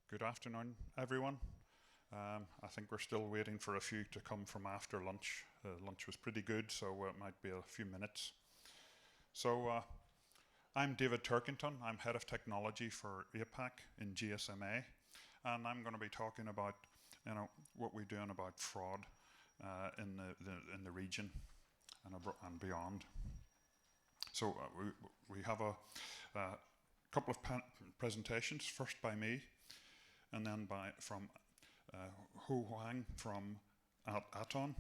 Good afternoon, everyone. I think we're still waiting for a few to come from after lunch. Lunch was pretty good, so it might be a few minutes. So I'm David Turkington. I'm Head of Technology for APAC in GSMA, and I'm going to be talking about what we're doing about fraud in the region and beyond. So we have a couple of presentations, first by me, and then from Ho Huang from Aton,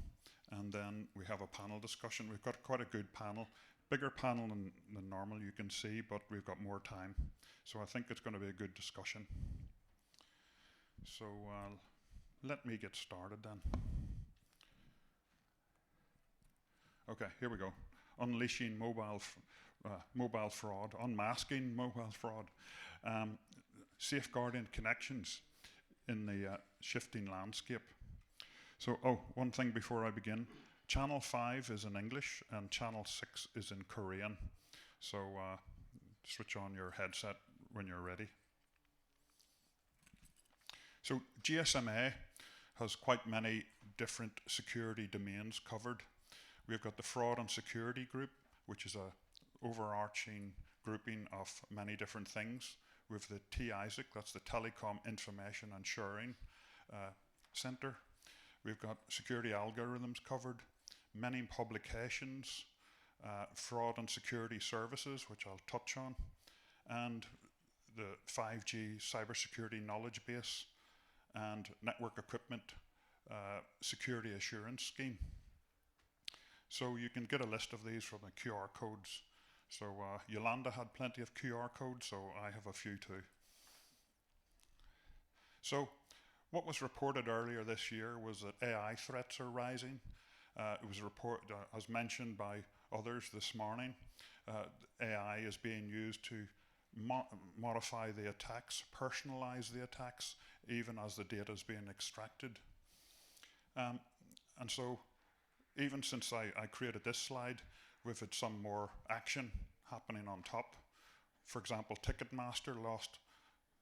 and then we have a panel discussion. We've got quite a good panel, bigger panel than normal, you can see, but we've got more time. So I think it's going to be a good discussion. So let me get started then. Okay, here we go. Unleashing mobile fraud, unmasking mobile fraud, safeguarding connections in the shifting landscape. So, one thing before I begin. Channel 5 is in English and Channel 6 is in Korean. So switch on your headset when you're ready. So GSMA has quite many different security domains covered. We've got the Fraud and Security Group, which is a overarching grouping of many different things. With the TISAC, that's the Telecom Information and Sharing Center. We've got security algorithms covered, many publications, fraud and security services, which I'll touch on, and the 5G cybersecurity knowledge base and network equipment security assurance scheme. So you can get a list of these from the QR codes. So Yolanda had plenty of QR codes, so I have a few too. So what was reported earlier this year was that AI threats are rising. It was reported, as mentioned by others this morning, AI is being used to modify the attacks, personalize the attacks, even as the data is being extracted. And so even since I created this slide, we've had some more action happening on top. For example, Ticketmaster lost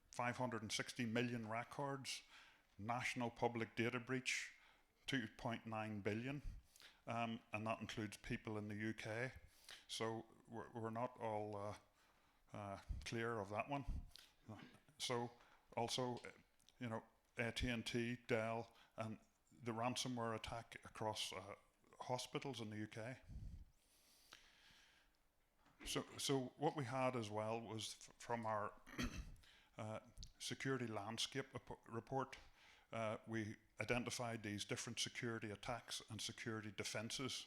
560 million records, national public data breach, 2.9 billion, and that includes people in the UK. So we're not all clear of that one. So also, AT&T, Dell, and the ransomware attack across hospitals in the UK. So what we had as well was from our security landscape report, we identified these different security attacks and security defenses.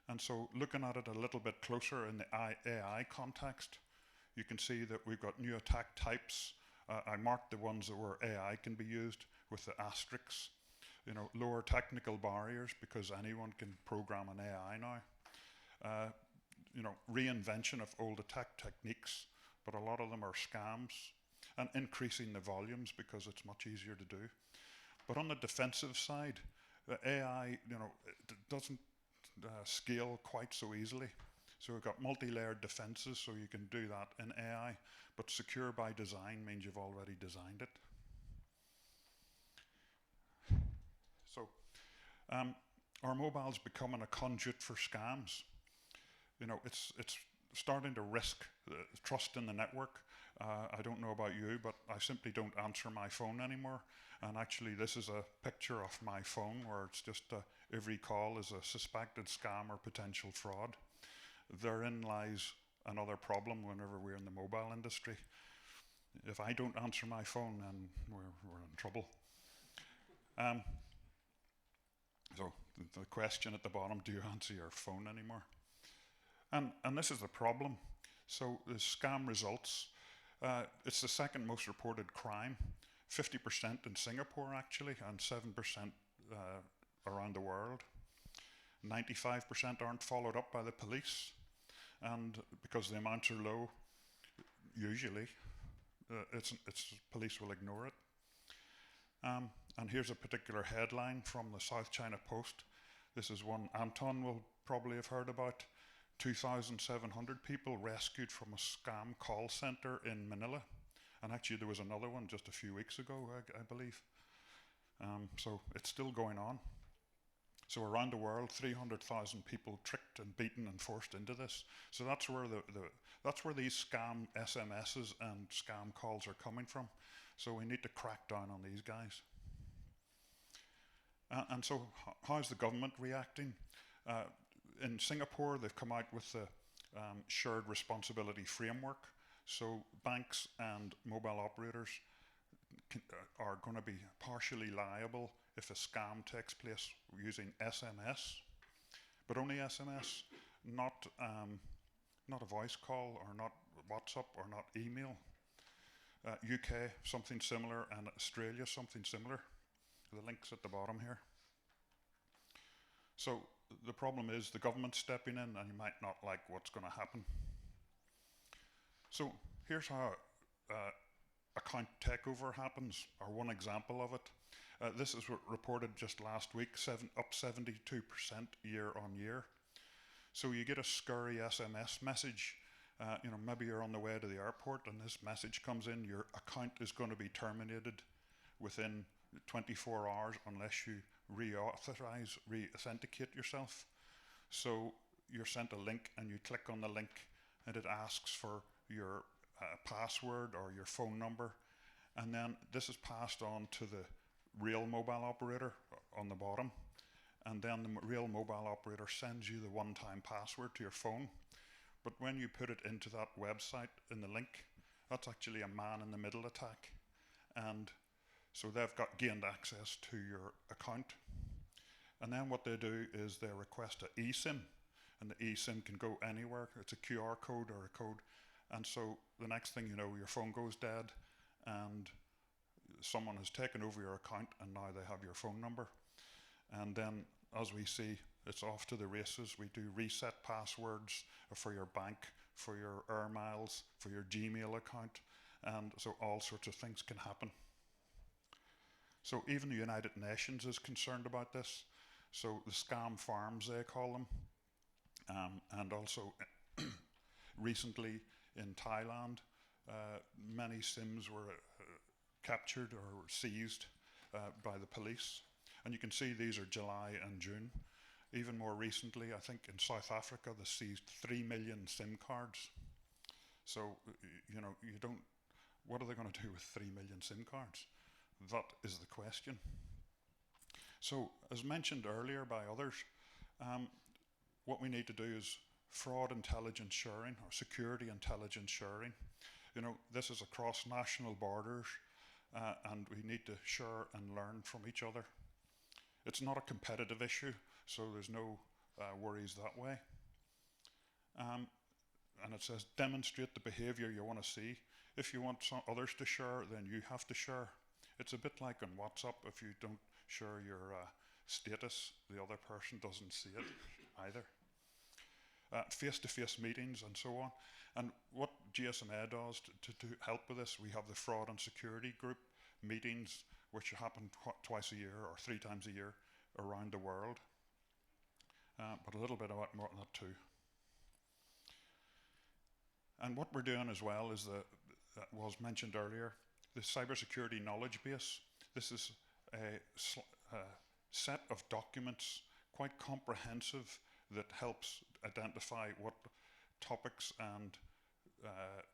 And so looking at it a little bit closer in the AI context, you can see that we've got new attack types. I marked the ones that where AI can be used with the asterisks. Lower technical barriers because anyone can program an AI now. Reinvention of old attack techniques, but a lot of them are scams, and increasing the volumes because it's much easier to do. But on the defensive side, the AI, it doesn't scale quite so easily. So we've got multi-layered defenses, so you can do that in AI, but secure by design means you've already designed it. So our mobile's becoming a conduit for scams. It's starting to risk trust in the network. I don't know about you, but I simply don't answer my phone anymore. And actually, this is a picture of my phone where it's just every call is a suspected scam or potential fraud. Therein lies another problem whenever we're in the mobile industry. If I don't answer my phone, then we're in trouble. So the question at the bottom, do you answer your phone anymore? And this is the problem. So the scam results, it's the second most reported crime, 50% in Singapore actually, and 7% around the world. 95% aren't followed up by the police, and because the amounts are low, usually, police will ignore it. And here's a particular headline from the South China Post. This is one Anton will probably have heard about. 2,700 people rescued from a scam call center in Manila. And actually there was another one just a few weeks ago, I believe. So it's still going on. So around the world, 300,000 people tricked and beaten and forced into this. So that's where that's where these scam SMSs and scam calls are coming from. So we need to crack down on these guys. And so how's the government reacting? In Singapore, they've come out with the shared responsibility framework. So banks and mobile operators are going to be partially liable if a scam takes place using SMS, but only SMS, not a voice call, or not WhatsApp, or not email. UK, something similar, and Australia, something similar. The link's at the bottom here. So the problem is the government's stepping in, and you might not like what's going to happen. So here's how account takeover happens, or one example of it. This is reported just last week, up 72% year on year. So you get a scurry SMS message. Maybe you're on the way to the airport and this message comes in, your account is going to be terminated within 24 hours unless you re-authenticate yourself. So you're sent a link and you click on the link and it asks for your password or your phone number, and then this is passed on to the real mobile operator on the bottom, and then the real mobile operator sends you the one-time password to your phone. But when you put it into that website in the link, that's actually a man-in-the-middle attack, and so they've gained access to your account. And then what they do is they request an eSIM, and the eSIM can go anywhere. It's a QR code or a code, and so the next thing you know, your phone goes dead, and someone has taken over your account, and now they have your phone number. And then, as we see, it's off to the races. We do reset passwords for your bank, for your air miles, for your Gmail account, and so all sorts of things can happen. So even the United Nations is concerned about this. So the scam farms, they call them, and also recently in Thailand, many SIMs were captured or seized by the police. And you can see these are July and June. Even more recently, I think in South Africa, they seized 3 million SIM cards. So, what are they going to do with 3 million SIM cards? That is the question. So, as mentioned earlier by others, what we need to do is fraud intelligence sharing, or security intelligence sharing. This is across national borders, and we need to share and learn from each other. It's not a competitive issue, so there's no worries that way. And it says demonstrate the behavior you want to see. If you want others to share, then you have to share. It's a bit like on WhatsApp. If you don't share your status, the other person doesn't see it either. Face-to-face meetings and so on. And what GSMA does to help with this, we have the fraud and security group meetings, which happen twice a year or 3 times a year around the world. But a little bit about more than that too. And what we're doing as well is that was mentioned earlier, the cybersecurity knowledge base. This is a set of documents, quite comprehensive, that helps identify what topics and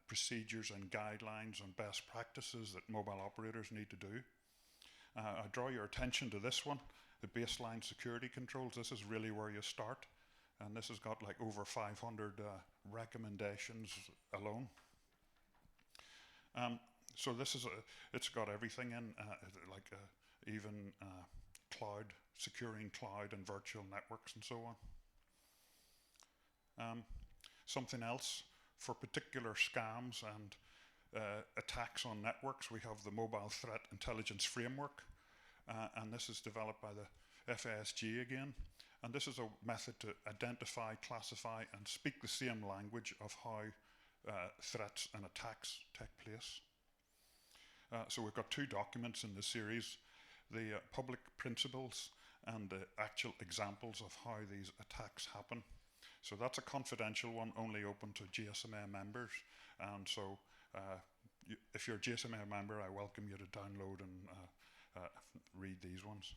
procedures and guidelines and best practices that mobile operators need to do. I draw your attention to this one, the baseline security controls. This is really where you start, and this has got like over 500 recommendations alone. So this is it's got everything in, even cloud, securing cloud and virtual networks and so on. Something else, for particular scams and attacks on networks, we have the Mobile Threat Intelligence Framework, and this is developed by the FASG again. And this is a method to identify, classify, and speak the same language of how threats and attacks take place. So we've got 2 documents in this series, the public principles and the actual examples of how these attacks happen. So that's a confidential one, only open to GSMA members, and so if you're a GSMA member, I welcome you to download and read these ones.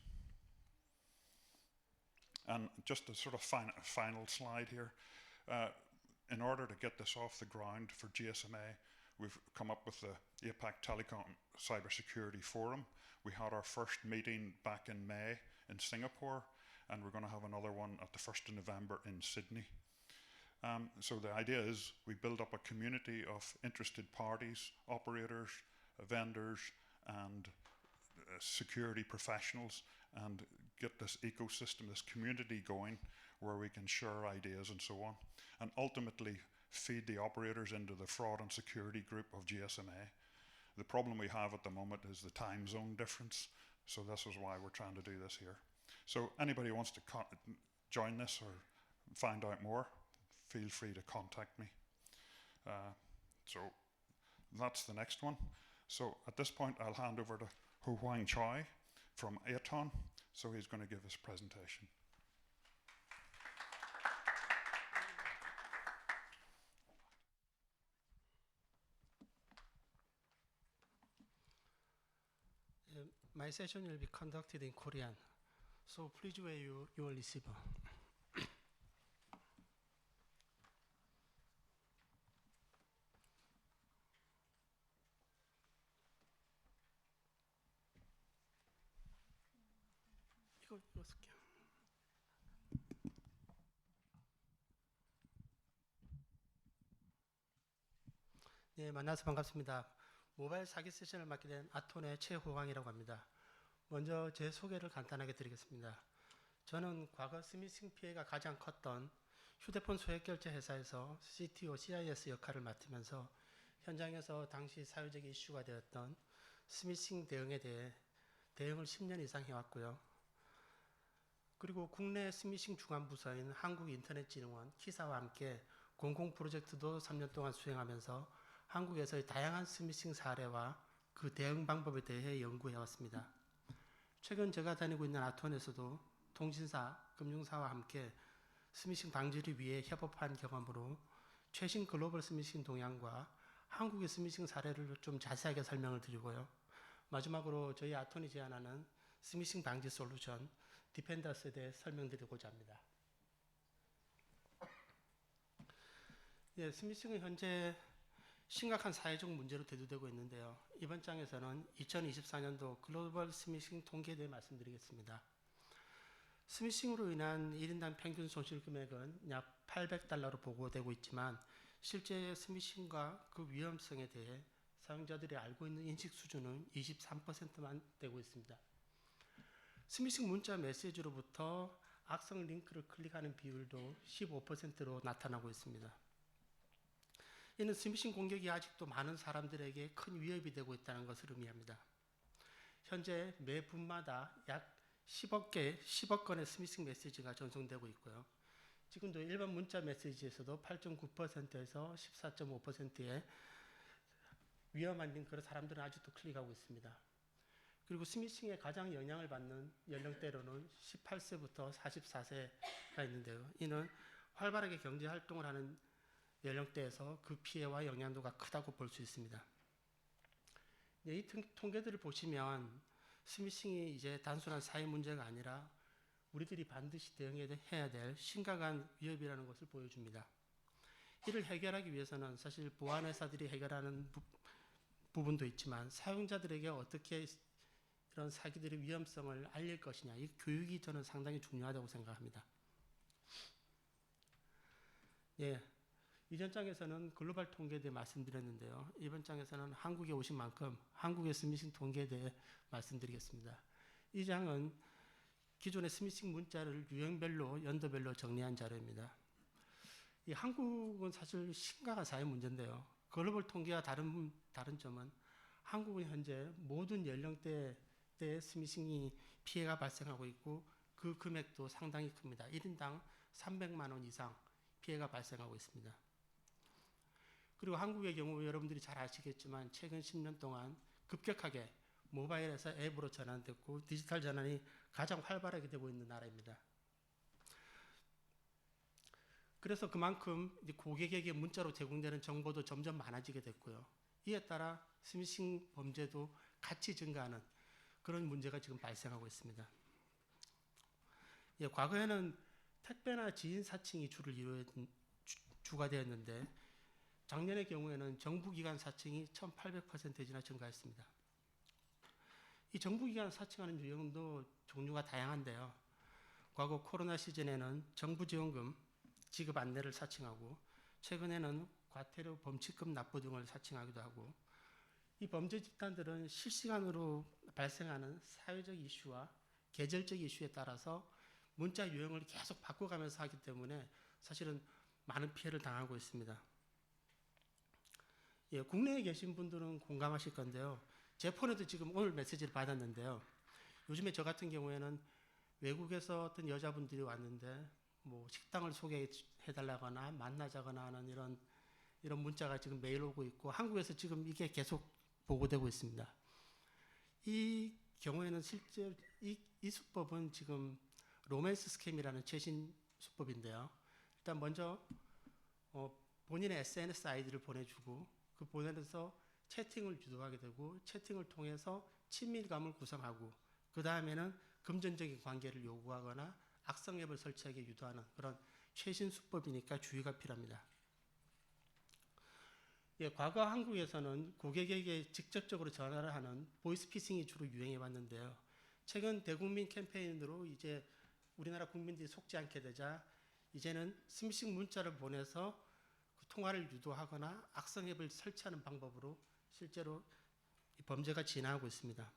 And just a sort of final slide here. In order to get this off the ground for GSMA, we've come up with the APAC Telecom Cybersecurity Forum. We had our first meeting back in May in Singapore, and we're going to have another one at the 1st of November in Sydney. So the idea is we build up a community of interested parties, operators, vendors, and security professionals, and get this ecosystem, this community going where we can share ideas and so on, and ultimately feed the operators into the fraud and security group of GSMA. The problem we have at the moment is the time zone difference, so this is why we're trying to do this here. So anybody who wants to join this or find out more, feel free to contact me. So that's the next one. So at this point, I'll hand over to Ho Huang Choi from Aton. So he's going to give his presentation. My session will be conducted in Korean, so please wear your receiver. 이거 쓸게요. 네, 만나서 반갑습니다. 모바일 사기 세션을 맡게 된 아톤의 최호광이라고 합니다. 먼저 제 소개를 간단하게 드리겠습니다. 저는 과거 스미싱 피해가 가장 컸던 휴대폰 소액 결제 회사에서 CTO, CIS 역할을 맡으면서 현장에서 당시 사회적 이슈가 되었던 스미싱 대응에 대해 대응을 10년 이상 해왔고요. 그리고 국내 스미싱 중간 부서인 한국인터넷진흥원 키사와 함께 공공 프로젝트도 3년 동안 수행하면서 한국에서의 다양한 스미싱 사례와 그 대응 방법에 대해 연구해왔습니다. 최근 제가 다니고 있는 아톤에서도 통신사, 금융사와 함께 스미싱 방지를 위해 협업한 경험으로 최신 글로벌 스미싱 동향과 한국의 스미싱 사례를 좀 자세하게 설명을 드리고요. 마지막으로 저희 아톤이 제안하는 스미싱 방지 솔루션 디펜더스에 대해 설명드리고자 합니다. 예, 스미싱은 현재 심각한 사회적 문제로 대두되고 있는데요. 이번 장에서는 2024년도 글로벌 스미싱 통계에 대해 말씀드리겠습니다. 스미싱으로 인한 1인당 평균 손실 금액은 약 $800로 보고되고 있지만 실제 스미싱과 그 위험성에 대해 사용자들이 알고 있는 인식 수준은 23%만 되고 있습니다. 스미싱 문자 메시지로부터 악성 링크를 클릭하는 비율도 15%로 나타나고 있습니다. 이는 스미싱 공격이 아직도 많은 사람들에게 큰 위협이 되고 있다는 것을 의미합니다. 현재 매 분마다 약 10억 건의 스미싱 메시지가 전송되고 있고요. 지금도 일반 문자 메시지에서도 8.9%에서 14.5%의 위험한 링크를 사람들은 아직도 클릭하고 있습니다. 그리고 스미싱에 가장 영향을 받는 연령대로는 18세부터 44세가 있는데요. 이는 활발하게 경제활동을 하는 연령대에서 그 피해와 영향도가 크다고 볼 수 있습니다. 이 통계들을 보시면 스미싱이 이제 단순한 사회 문제가 아니라 우리들이 반드시 대응해야 될 심각한 위협이라는 것을 보여줍니다. 이를 해결하기 위해서는 사실 보안회사들이 해결하는 부분도 있지만 사용자들에게 어떻게 이런 사기들의 위험성을 알릴 것이냐, 이 교육이 저는 상당히 중요하다고 생각합니다. 예. 이전 장에서는 글로벌 통계에 대해 말씀드렸는데요. 이번 장에서는 한국에 오신 만큼 한국의 스미싱 통계에 대해 말씀드리겠습니다. 이 장은 기존의 스미싱 문자를 유형별로, 연도별로 정리한 자료입니다. 이 한국은 사실 심각한 사회 문제인데요. 글로벌 통계와 다른 점은 한국은 현재 모든 연령대의 스미싱이 피해가 발생하고 있고 그 금액도 상당히 큽니다. 1인당 300만 원 이상 피해가 발생하고 있습니다. 그리고 한국의 경우 여러분들이 잘 아시겠지만 최근 10년 동안 급격하게 모바일에서 앱으로 전환됐고 디지털 전환이 가장 활발하게 되고 있는 나라입니다. 그래서 그만큼 고객에게 문자로 제공되는 정보도 점점 많아지게 됐고요. 이에 따라 스미싱 범죄도 같이 증가하는 그런 문제가 지금 발생하고 있습니다. 예, 과거에는 택배나 지인 사칭이 주가 되었는데 작년의 경우에는 정부기관 사칭이 1800%나 증가했습니다. 이 정부기관 사칭하는 유형도 종류가 다양한데요. 과거 코로나 시즌에는 정부 지원금 지급 안내를 사칭하고 최근에는 과태료 범칙금 납부 등을 사칭하기도 하고 이 범죄 집단들은 실시간으로 발생하는 사회적 이슈와 계절적 이슈에 따라서 문자 유형을 계속 바꿔가면서 하기 때문에 사실은 많은 피해를 당하고 있습니다. 예, 국내에 계신 분들은 공감하실 건데요. 제 폰에도 지금 오늘 메시지를 받았는데요. 요즘에 저 같은 경우에는 외국에서 어떤 여자분들이 왔는데 뭐 식당을 소개해달라거나 만나자거나 하는 이런 문자가 지금 매일 오고 있고 한국에서 지금 이게 계속 보고되고 있습니다. 이 경우에는 실제 이 수법은 지금 로맨스 스캠이라는 최신 수법인데요. 일단 먼저 본인의 SNS 아이디를 보내주고 그 보내면서 채팅을 유도하게 되고 채팅을 통해서 친밀감을 구성하고 그 다음에는 금전적인 관계를 요구하거나 악성 앱을 설치하게 유도하는 그런 최신 수법이니까 주의가 필요합니다. 예, 과거 한국에서는 고객에게 직접적으로 전화를 하는 보이스피싱이 주로 유행해 왔는데요. 최근 대국민 캠페인으로 이제 우리나라 국민들이 속지 않게 되자 이제는 스미싱 문자를 보내서 그 통화를 유도하거나 악성 앱을 설치하는 방법으로 실제로 이 범죄가 진화하고 있습니다.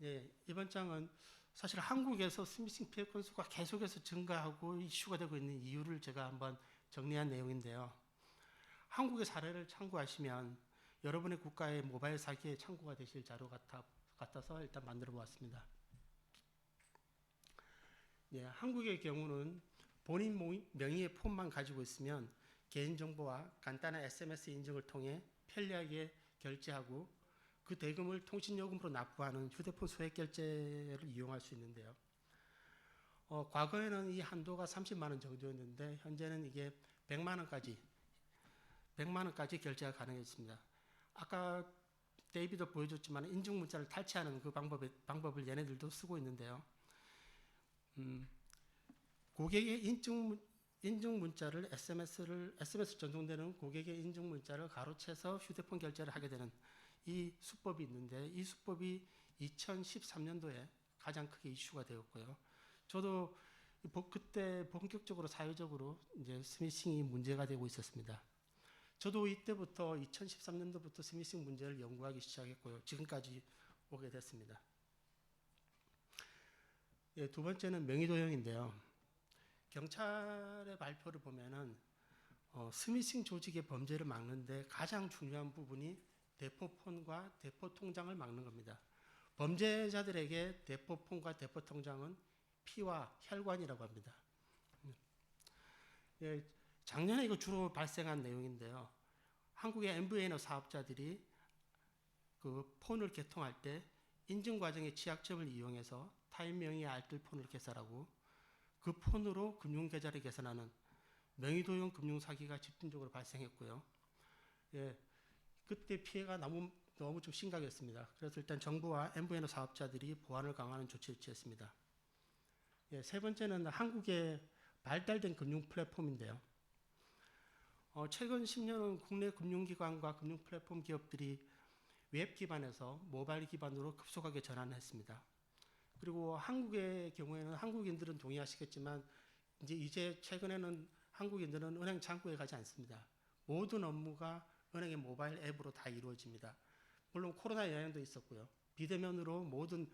예, 이번 장은 사실 한국에서 스미싱 피해 건수가 계속해서 증가하고 이슈가 되고 있는 이유를 제가 한번 정리한 내용인데요. 한국의 사례를 참고하시면 여러분의 국가의 모바일 사기에 참고가 되실 자료 같아서 일단 만들어 보았습니다. 예, 한국의 경우는 본인 명의의 폰만 가지고 있으면 개인정보와 간단한 SMS 인증을 통해 편리하게 결제하고 그 대금을 통신요금으로 납부하는 휴대폰 소액 결제를 이용할 수 있는데요. 과거에는 이 한도가 30만 원 정도였는데 현재는 이게 100만 원까지 결제가 가능했습니다. 아까 데이비도 보여줬지만 인증 문자를 탈취하는 그 방법을 얘네들도 쓰고 있는데요. 고객의 인증 문자를 SMS 전송되는 고객의 인증 문자를 가로채서 휴대폰 결제를 하게 되는 이 수법이 있는데 이 수법이 2013년도에 가장 크게 이슈가 되었고요. 저도 그때 본격적으로 사회적으로 이제 스미싱이 문제가 되고 있었습니다. 저도 이때부터 2013년도부터 스미싱 문제를 연구하기 시작했고요. 지금까지 오게 됐습니다. 예, 두 번째는 명의도용인데요. 경찰의 발표를 보면은 스미싱 조직의 범죄를 막는데 가장 중요한 부분이 대포폰과 대포통장을 막는 겁니다. 범죄자들에게 대포폰과 대포통장은 피와 혈관이라고 합니다. 예, 작년에 이거 주로 발생한 내용인데요. 한국의 MVNO 사업자들이 그 폰을 개통할 때 인증 과정의 취약점을 이용해서 타인 명의의 알뜰폰을 개설하고 그 폰으로 금융계좌를 개설하는 명의도용 금융사기가 집중적으로 발생했고요. 예, 그때 피해가 너무 좀 심각했습니다. 그래서 일단 정부와 MVNO 사업자들이 보안을 강화하는 조치를 취했습니다. 예, 세 번째는 한국의 발달된 금융 플랫폼인데요. 최근 10년은 국내 금융기관과 금융 플랫폼 기업들이 웹 기반에서 모바일 기반으로 급속하게 전환했습니다. 그리고 한국의 경우에는 한국인들은 동의하시겠지만 이제 최근에는 한국인들은 은행 창구에 가지 않습니다. 모든 업무가 은행의 모바일 앱으로 다 이루어집니다. 물론 코로나 영향도 있었고요. 비대면으로 모든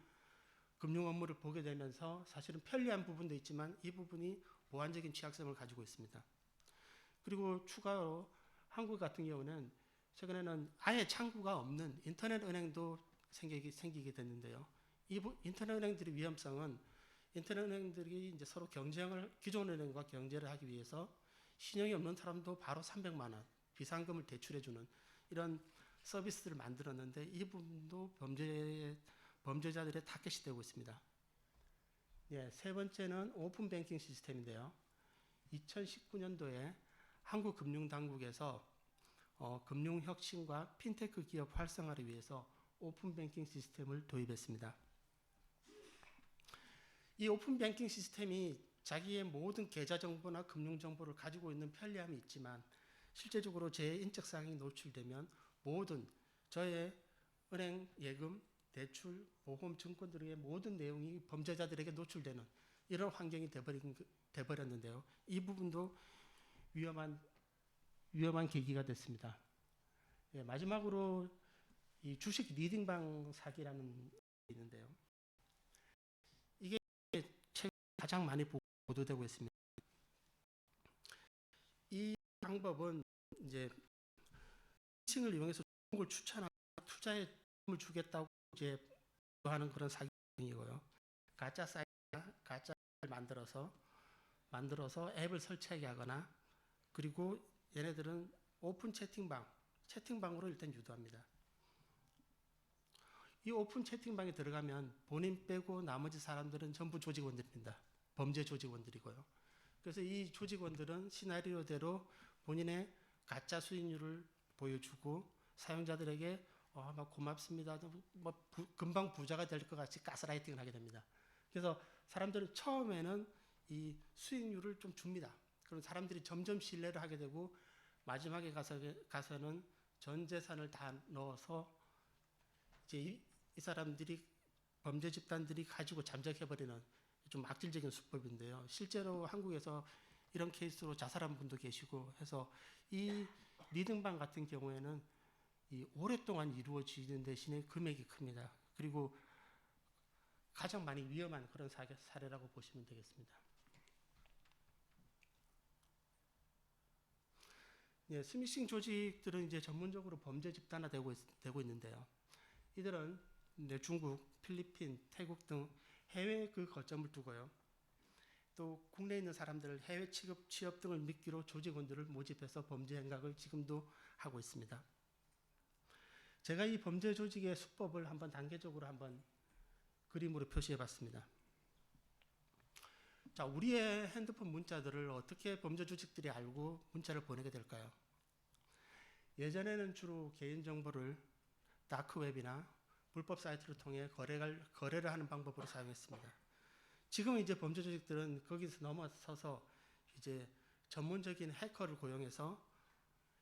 금융 업무를 보게 되면서 사실은 편리한 부분도 있지만 이 부분이 보안적인 취약점을 가지고 있습니다. 그리고 추가로 한국 같은 경우는 최근에는 아예 창구가 없는 인터넷 은행도 생기게 됐는데요. 이 인터넷 은행들의 위험성은 인터넷 은행들이 이제 서로 기존 은행과 경쟁을 하기 위해서 신용이 없는 사람도 바로 300만 원 비상금을 대출해주는 이런 서비스를 만들었는데 이 부분도 범죄자들의 타겟이 되고 있습니다. 예, 세 번째는 오픈 뱅킹 시스템인데요. 2019년도에 한국금융당국에서 금융혁신과 핀테크 기업 활성화를 위해서 오픈뱅킹 시스템을 도입했습니다. 이 오픈뱅킹 시스템이 자기의 모든 계좌 정보나 금융 정보를 가지고 있는 편리함이 있지만 실제적으로 제 인적 사항이 노출되면 모든 저의 은행 예금, 대출, 보험, 증권 등의 모든 내용이 범죄자들에게 노출되는 이런 환경이 돼버렸는데요. 이 부분도 위험한 계기가 됐습니다. 예, 마지막으로 이 주식 리딩방 사기라는 게 있는데요. 이게 최근 가장 많이 보도되고 있습니다. 이 방법은 이제 층을 이용해서 종목을 추천하고 투자에 도움을 주겠다고 이제 하는 그런 사기이고요. 가짜 사이트나 가짜를 만들어서 앱을 설치하게 하거나 그리고 얘네들은 오픈 채팅방으로 일단 유도합니다. 이 오픈 채팅방에 들어가면 본인 빼고 나머지 사람들은 전부 조직원들입니다. 범죄 조직원들이고요. 그래서 이 조직원들은 시나리오대로 본인의 가짜 수익률을 보여주고 사용자들에게 막 고맙습니다. 금방 부자가 될 것 같이 가스라이팅을 하게 됩니다. 그래서 사람들은 처음에는 이 수익률을 좀 줍니다. 그럼 사람들이 점점 신뢰를 하게 되고 마지막에 가서는 전 재산을 다 넣어서 이제 이 사람들이 범죄 집단들이 가지고 잠적해버리는 좀 악질적인 수법인데요. 실제로 한국에서 이런 케이스로 자살한 분도 계시고 해서 이 리딩방 같은 경우에는 이 오랫동안 이루어지는 대신에 금액이 큽니다. 그리고 가장 많이 위험한 그런 사례라고 보시면 되겠습니다. 예, 스미싱 조직들은 이제 전문적으로 범죄 집단화되고 있는데요. 이들은 중국, 필리핀, 태국 등 해외 그 거점을 두고요. 또 국내에 있는 사람들을 해외 취업 등을 미끼로 조직원들을 모집해서 범죄 행각을 지금도 하고 있습니다. 제가 이 범죄 조직의 수법을 한번 단계적으로 한번 그림으로 표시해 봤습니다. 자, 우리의 핸드폰 문자들을 어떻게 범죄 조직들이 알고 문자를 보내게 될까요? 예전에는 주로 개인정보를 다크웹이나 불법 사이트를 통해 거래를 하는 방법으로 사용했습니다. 지금 이제 범죄 조직들은 거기서 넘어서서 이제 전문적인 해커를 고용해서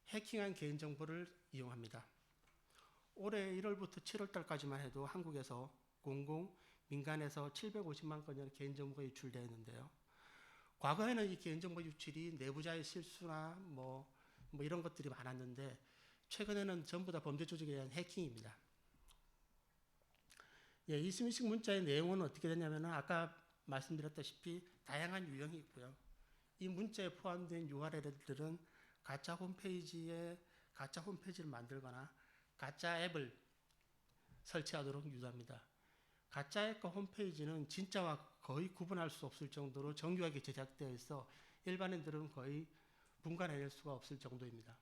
해킹한 개인정보를 이용합니다. 올해 1월부터 7월달까지만 해도 한국에서 민간에서 750만 건의 개인정보가 유출되어 있는데요. 과거에는 이 개인정보 유출이 내부자의 실수나 뭐 이런 것들이 많았는데 최근에는 전부 다 범죄 조직에 의한 해킹입니다. 예, 이 스미싱 문자의 내용은 어떻게 되냐면 아까 말씀드렸다시피 다양한 유형이 있고요. 이 문자에 포함된 URL들은 가짜 홈페이지를 만들거나 가짜 앱을 설치하도록 유도합니다. 가짜 앱과 홈페이지는 진짜와 거의 구분할 수 없을 정도로 정교하게 제작되어 있어 일반인들은 거의 분간해낼 수가 없을 정도입니다.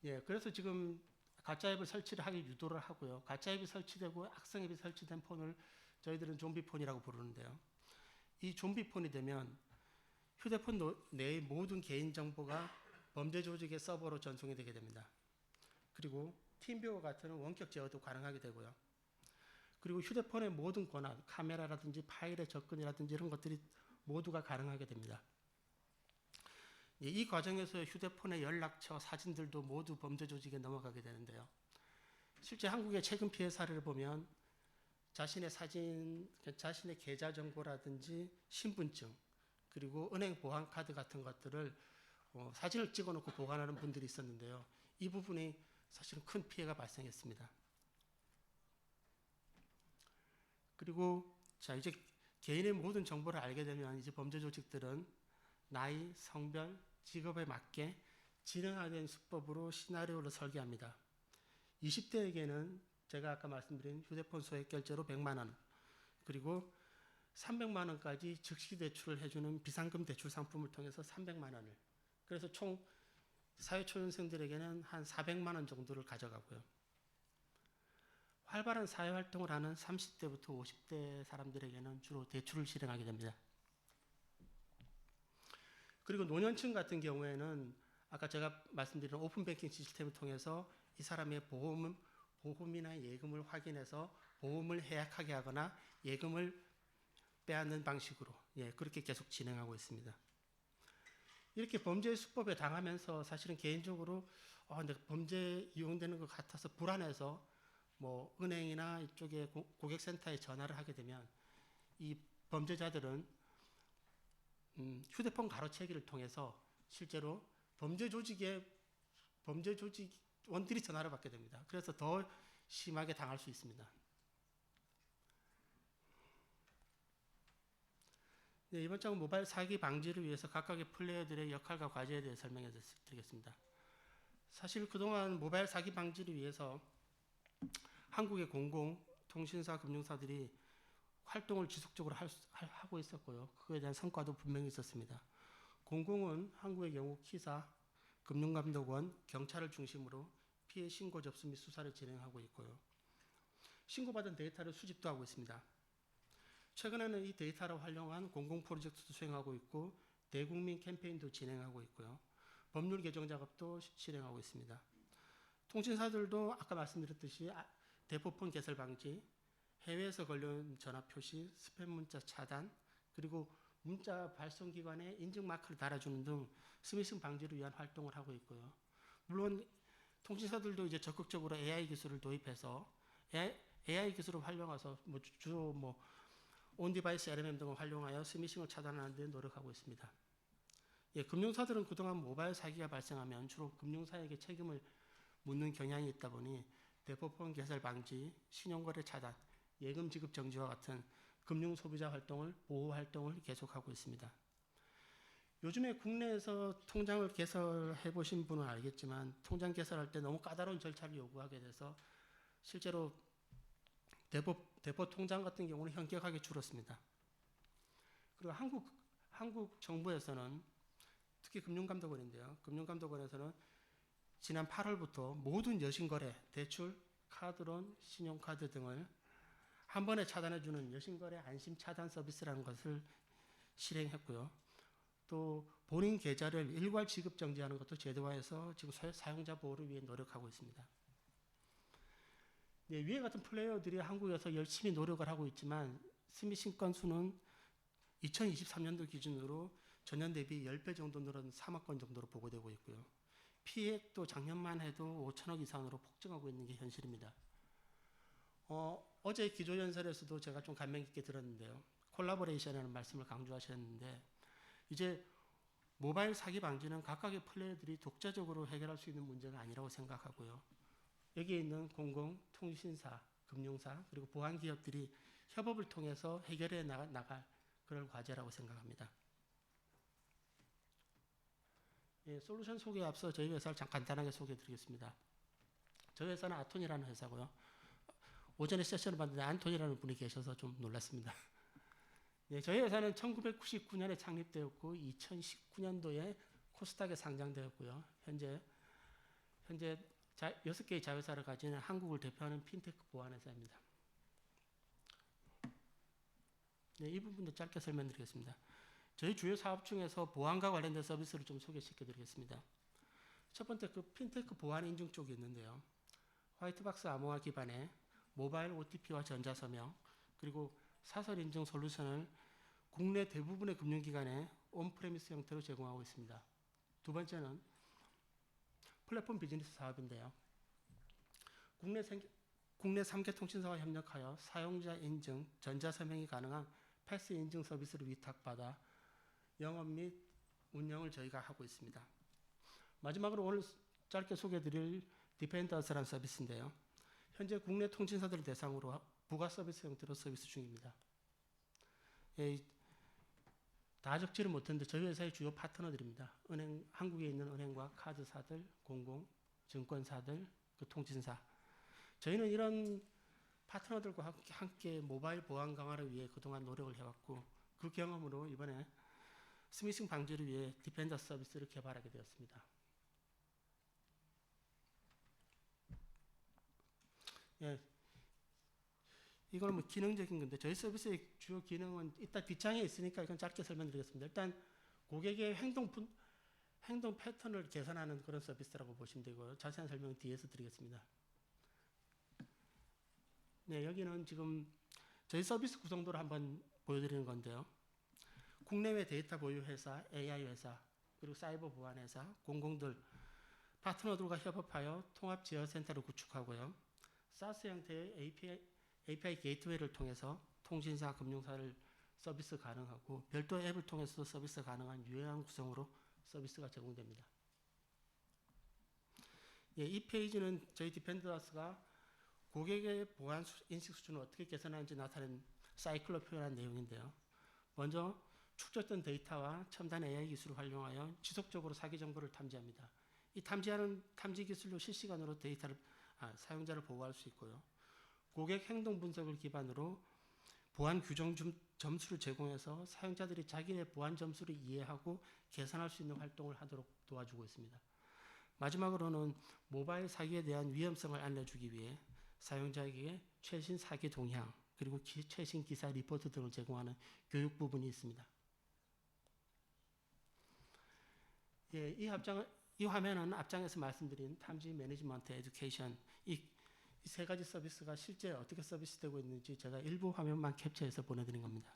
예, 그래서 지금 가짜 앱을 설치를 하기 유도를 하고요. 가짜 앱이 설치되고 악성 앱이 설치된 폰을 저희들은 좀비폰이라고 부르는데요. 이 좀비폰이 되면 휴대폰 내의 모든 개인정보가 범죄 조직의 서버로 전송이 되게 됩니다. 그리고 팀뷰와 같은 원격 제어도 가능하게 되고요. 그리고 휴대폰의 모든 권한, 카메라라든지 파일의 접근이라든지 이런 것들이 모두가 가능하게 됩니다. 이 과정에서 휴대폰의 연락처, 사진들도 모두 범죄 조직에 넘어가게 되는데요. 실제 한국의 최근 피해 사례를 보면 자신의 사진, 자신의 계좌 정보라든지 신분증, 그리고 은행 보안 카드 같은 것들을 사진을 찍어놓고 보관하는 분들이 있었는데요. 이 부분이 사실은 큰 피해가 발생했습니다. 그리고 자, 이제 개인의 모든 정보를 알게 되면 이제 범죄 조직들은 나이, 성별, 직업에 맞게 지능화된 수법으로 시나리오를 설계합니다. 20대에게는 제가 아까 말씀드린 휴대폰 소액 결제로 100만 원, 그리고 300만 원까지 즉시 대출을 해주는 비상금 대출 상품을 통해서 300만 원을, 그래서 총 사회초년생들에게는 한 400만 원 정도를 가져가고요. 활발한 사회활동을 하는 30대부터 50대 사람들에게는 주로 대출을 실행하게 됩니다. 그리고 노년층 같은 경우에는 아까 제가 말씀드린 오픈 뱅킹 시스템을 통해서 이 사람의 보험이나 예금을 확인해서 보험을 해약하게 하거나 예금을 빼앗는 방식으로 그렇게 계속 진행하고 있습니다. 이렇게 범죄 수법에 당하면서 사실은 개인적으로 내가 범죄에 이용되는 것 같아서 불안해서 뭐 은행이나 이쪽에 고객센터에 전화를 하게 되면 이 범죄자들은 휴대폰 가로채기를 통해서 실제로 범죄 조직원들이 전화를 받게 됩니다. 그래서 더 심하게 당할 수 있습니다. 네, 이번 장은 모바일 사기 방지를 위해서 각각의 플레이어들의 역할과 과제에 대해 설명해 드리겠습니다. 사실 그동안 모바일 사기 방지를 위해서 한국의 공공통신사 금융사들이 활동을 지속적으로 하고 있었고요. 그거에 대한 성과도 분명히 있었습니다. 공공은 한국의 경우 키사, 금융감독원, 경찰을 중심으로 피해 신고 접수 및 수사를 진행하고 있고요. 신고받은 데이터를 수집도 하고 있습니다. 최근에는 이 데이터를 활용한 공공 프로젝트도 수행하고 있고 대국민 캠페인도 진행하고 있고요. 법률 개정 작업도 실행하고 있습니다. 통신사들도 아까 말씀드렸듯이 대포폰 개설 방지, 해외에서 걸려온 전화 표시, 스팸 문자 차단, 그리고 문자 발송 기관에 인증 마크를 달아주는 등 스미싱 방지를 위한 활동을 하고 있고요. 물론 통신사들도 이제 적극적으로 AI 기술을 도입해서 AI 기술을 활용해서 주로 온디바이스 LMM 등을 활용하여 스미싱을 차단하는 데 노력하고 있습니다. 금융사들은 그동안 모바일 사기가 발생하면 주로 금융사에게 책임을 묻는 경향이 있다 보니 대포폰 개설 방지, 신용거래 차단, 예금 지급 정지와 같은 금융 소비자 활동을 보호 활동을 계속하고 있습니다. 요즘에 국내에서 통장을 개설해 보신 분은 알겠지만 통장 개설할 때 너무 까다로운 절차를 요구하게 돼서 실제로 대포 통장 같은 경우는 현격하게 줄었습니다. 그리고 한국 정부에서는 특히 금융감독원인데요. 금융감독원에서는 지난 8월부터 모든 여신거래, 대출, 카드론, 신용카드 등을 한 번에 차단해주는 여신거래 안심 차단 서비스라는 것을 실행했고요. 또 본인 계좌를 일괄 지급 정지하는 것도 제도화해서 지금 사용자 보호를 위해 노력하고 있습니다. 위에 같은 플레이어들이 한국에서 열심히 노력을 하고 있지만 스미싱 건수는 2023년도 기준으로 전년 대비 10배 정도 늘은 3억 건 정도로 보고되고 있고요. 피해액도 작년만 해도 5천억 이상으로 폭증하고 있는 게 현실입니다. 어제 기조연설에서도 제가 좀 감명 깊게 들었는데요. 콜라보레이션이라는 말씀을 강조하셨는데 이제 모바일 사기 방지는 각각의 플레이어들이 독자적으로 해결할 수 있는 문제가 아니라고 생각하고요. 여기에 있는 공공, 통신사, 금융사 그리고 보안 기업들이 협업을 통해서 해결해 나갈 그런 과제라고 생각합니다. 솔루션 소개에 앞서 저희 회사를 간단하게 소개해 드리겠습니다. 저희 회사는 아톤이라는 회사고요. 오전에 세션을 봤는데 안톤이라는 분이 계셔서 좀 놀랐습니다. 저희 회사는 1999년에 창립되었고 2019년도에 코스닥에 상장되었고요. 현재 6개의 자회사를 가진 한국을 대표하는 핀테크 보안 회사입니다. 이 부분도 짧게 설명드리겠습니다. 저희 주요 사업 중에서 보안과 관련된 서비스를 좀 소개시켜 드리겠습니다. 첫 번째 핀테크 보안 인증 쪽이 있는데요. 화이트박스 암호화 기반의 모바일 OTP와 전자서명 그리고 사설 인증 솔루션을 국내 대부분의 금융기관에 온프레미스 형태로 제공하고 있습니다. 두 번째는 플랫폼 비즈니스 사업인데요. 국내 3개 통신사와 협력하여 사용자 인증, 전자서명이 가능한 패스 인증 서비스를 위탁받아 영업 및 운영을 저희가 하고 있습니다. 마지막으로 오늘 짧게 소개해드릴 디펜더스라는 서비스인데요. 현재 국내 통신사들을 대상으로 부가 서비스 형태로 서비스 중입니다. 다 적지를 못했는데 저희 회사의 주요 파트너들입니다. 한국에 있는 은행과 카드사들, 공공, 증권사들, 통신사. 저희는 이런 파트너들과 함께 모바일 보안 강화를 위해 그동안 노력을 해왔고 그 경험으로 이번에 스미싱 방지를 위해 디펜더 서비스를 개발하게 되었습니다. 이건 기능적인 건데 저희 서비스의 주요 기능은 이따 뒷장에 있으니까 이건 짧게 설명드리겠습니다. 일단 고객의 행동 패턴을 개선하는 그런 서비스라고 보시면 되고요. 자세한 설명은 뒤에서 드리겠습니다. 네, 여기는 지금 저희 서비스 구성도를 한번 보여드리는 건데요. 국내외 데이터 보유 회사, AI 회사, 그리고 사이버 보안 회사, 공공들, 파트너들과 협업하여 통합 제어 센터를 구축하고요. SaaS 형태의 API 게이트웨이를 통해서 통신사, 금융사를 서비스 가능하고 별도 앱을 통해서도 서비스 가능한 유용한 구성으로 서비스가 제공됩니다. 예, 이 페이지는 저희 디펜더스가 고객의 보안 인식 수준을 어떻게 개선하는지 나타낸 사이클로 표현한 내용인데요. 먼저 축적된 데이터와 첨단 AI 기술을 활용하여 지속적으로 사기 정보를 탐지합니다. 이 탐지 기술로 실시간으로 사용자를 보호할 수 있고요. 고객 행동 분석을 기반으로 보안 규정 점수를 제공해서 사용자들이 자기의 보안 점수를 이해하고 개선할 수 있는 활동을 하도록 도와주고 있습니다. 마지막으로는 모바일 사기에 대한 위험성을 알려주기 위해 사용자에게 최신 사기 동향 그리고 최신 기사 리포트 등을 제공하는 교육 부분이 있습니다. 예, 이 화면은 앞장에서 말씀드린 탐지 매니지먼트 에듀케이션 이 세 가지 서비스가 실제 어떻게 서비스되고 있는지 제가 일부 화면만 캡처해서 보내드린 겁니다.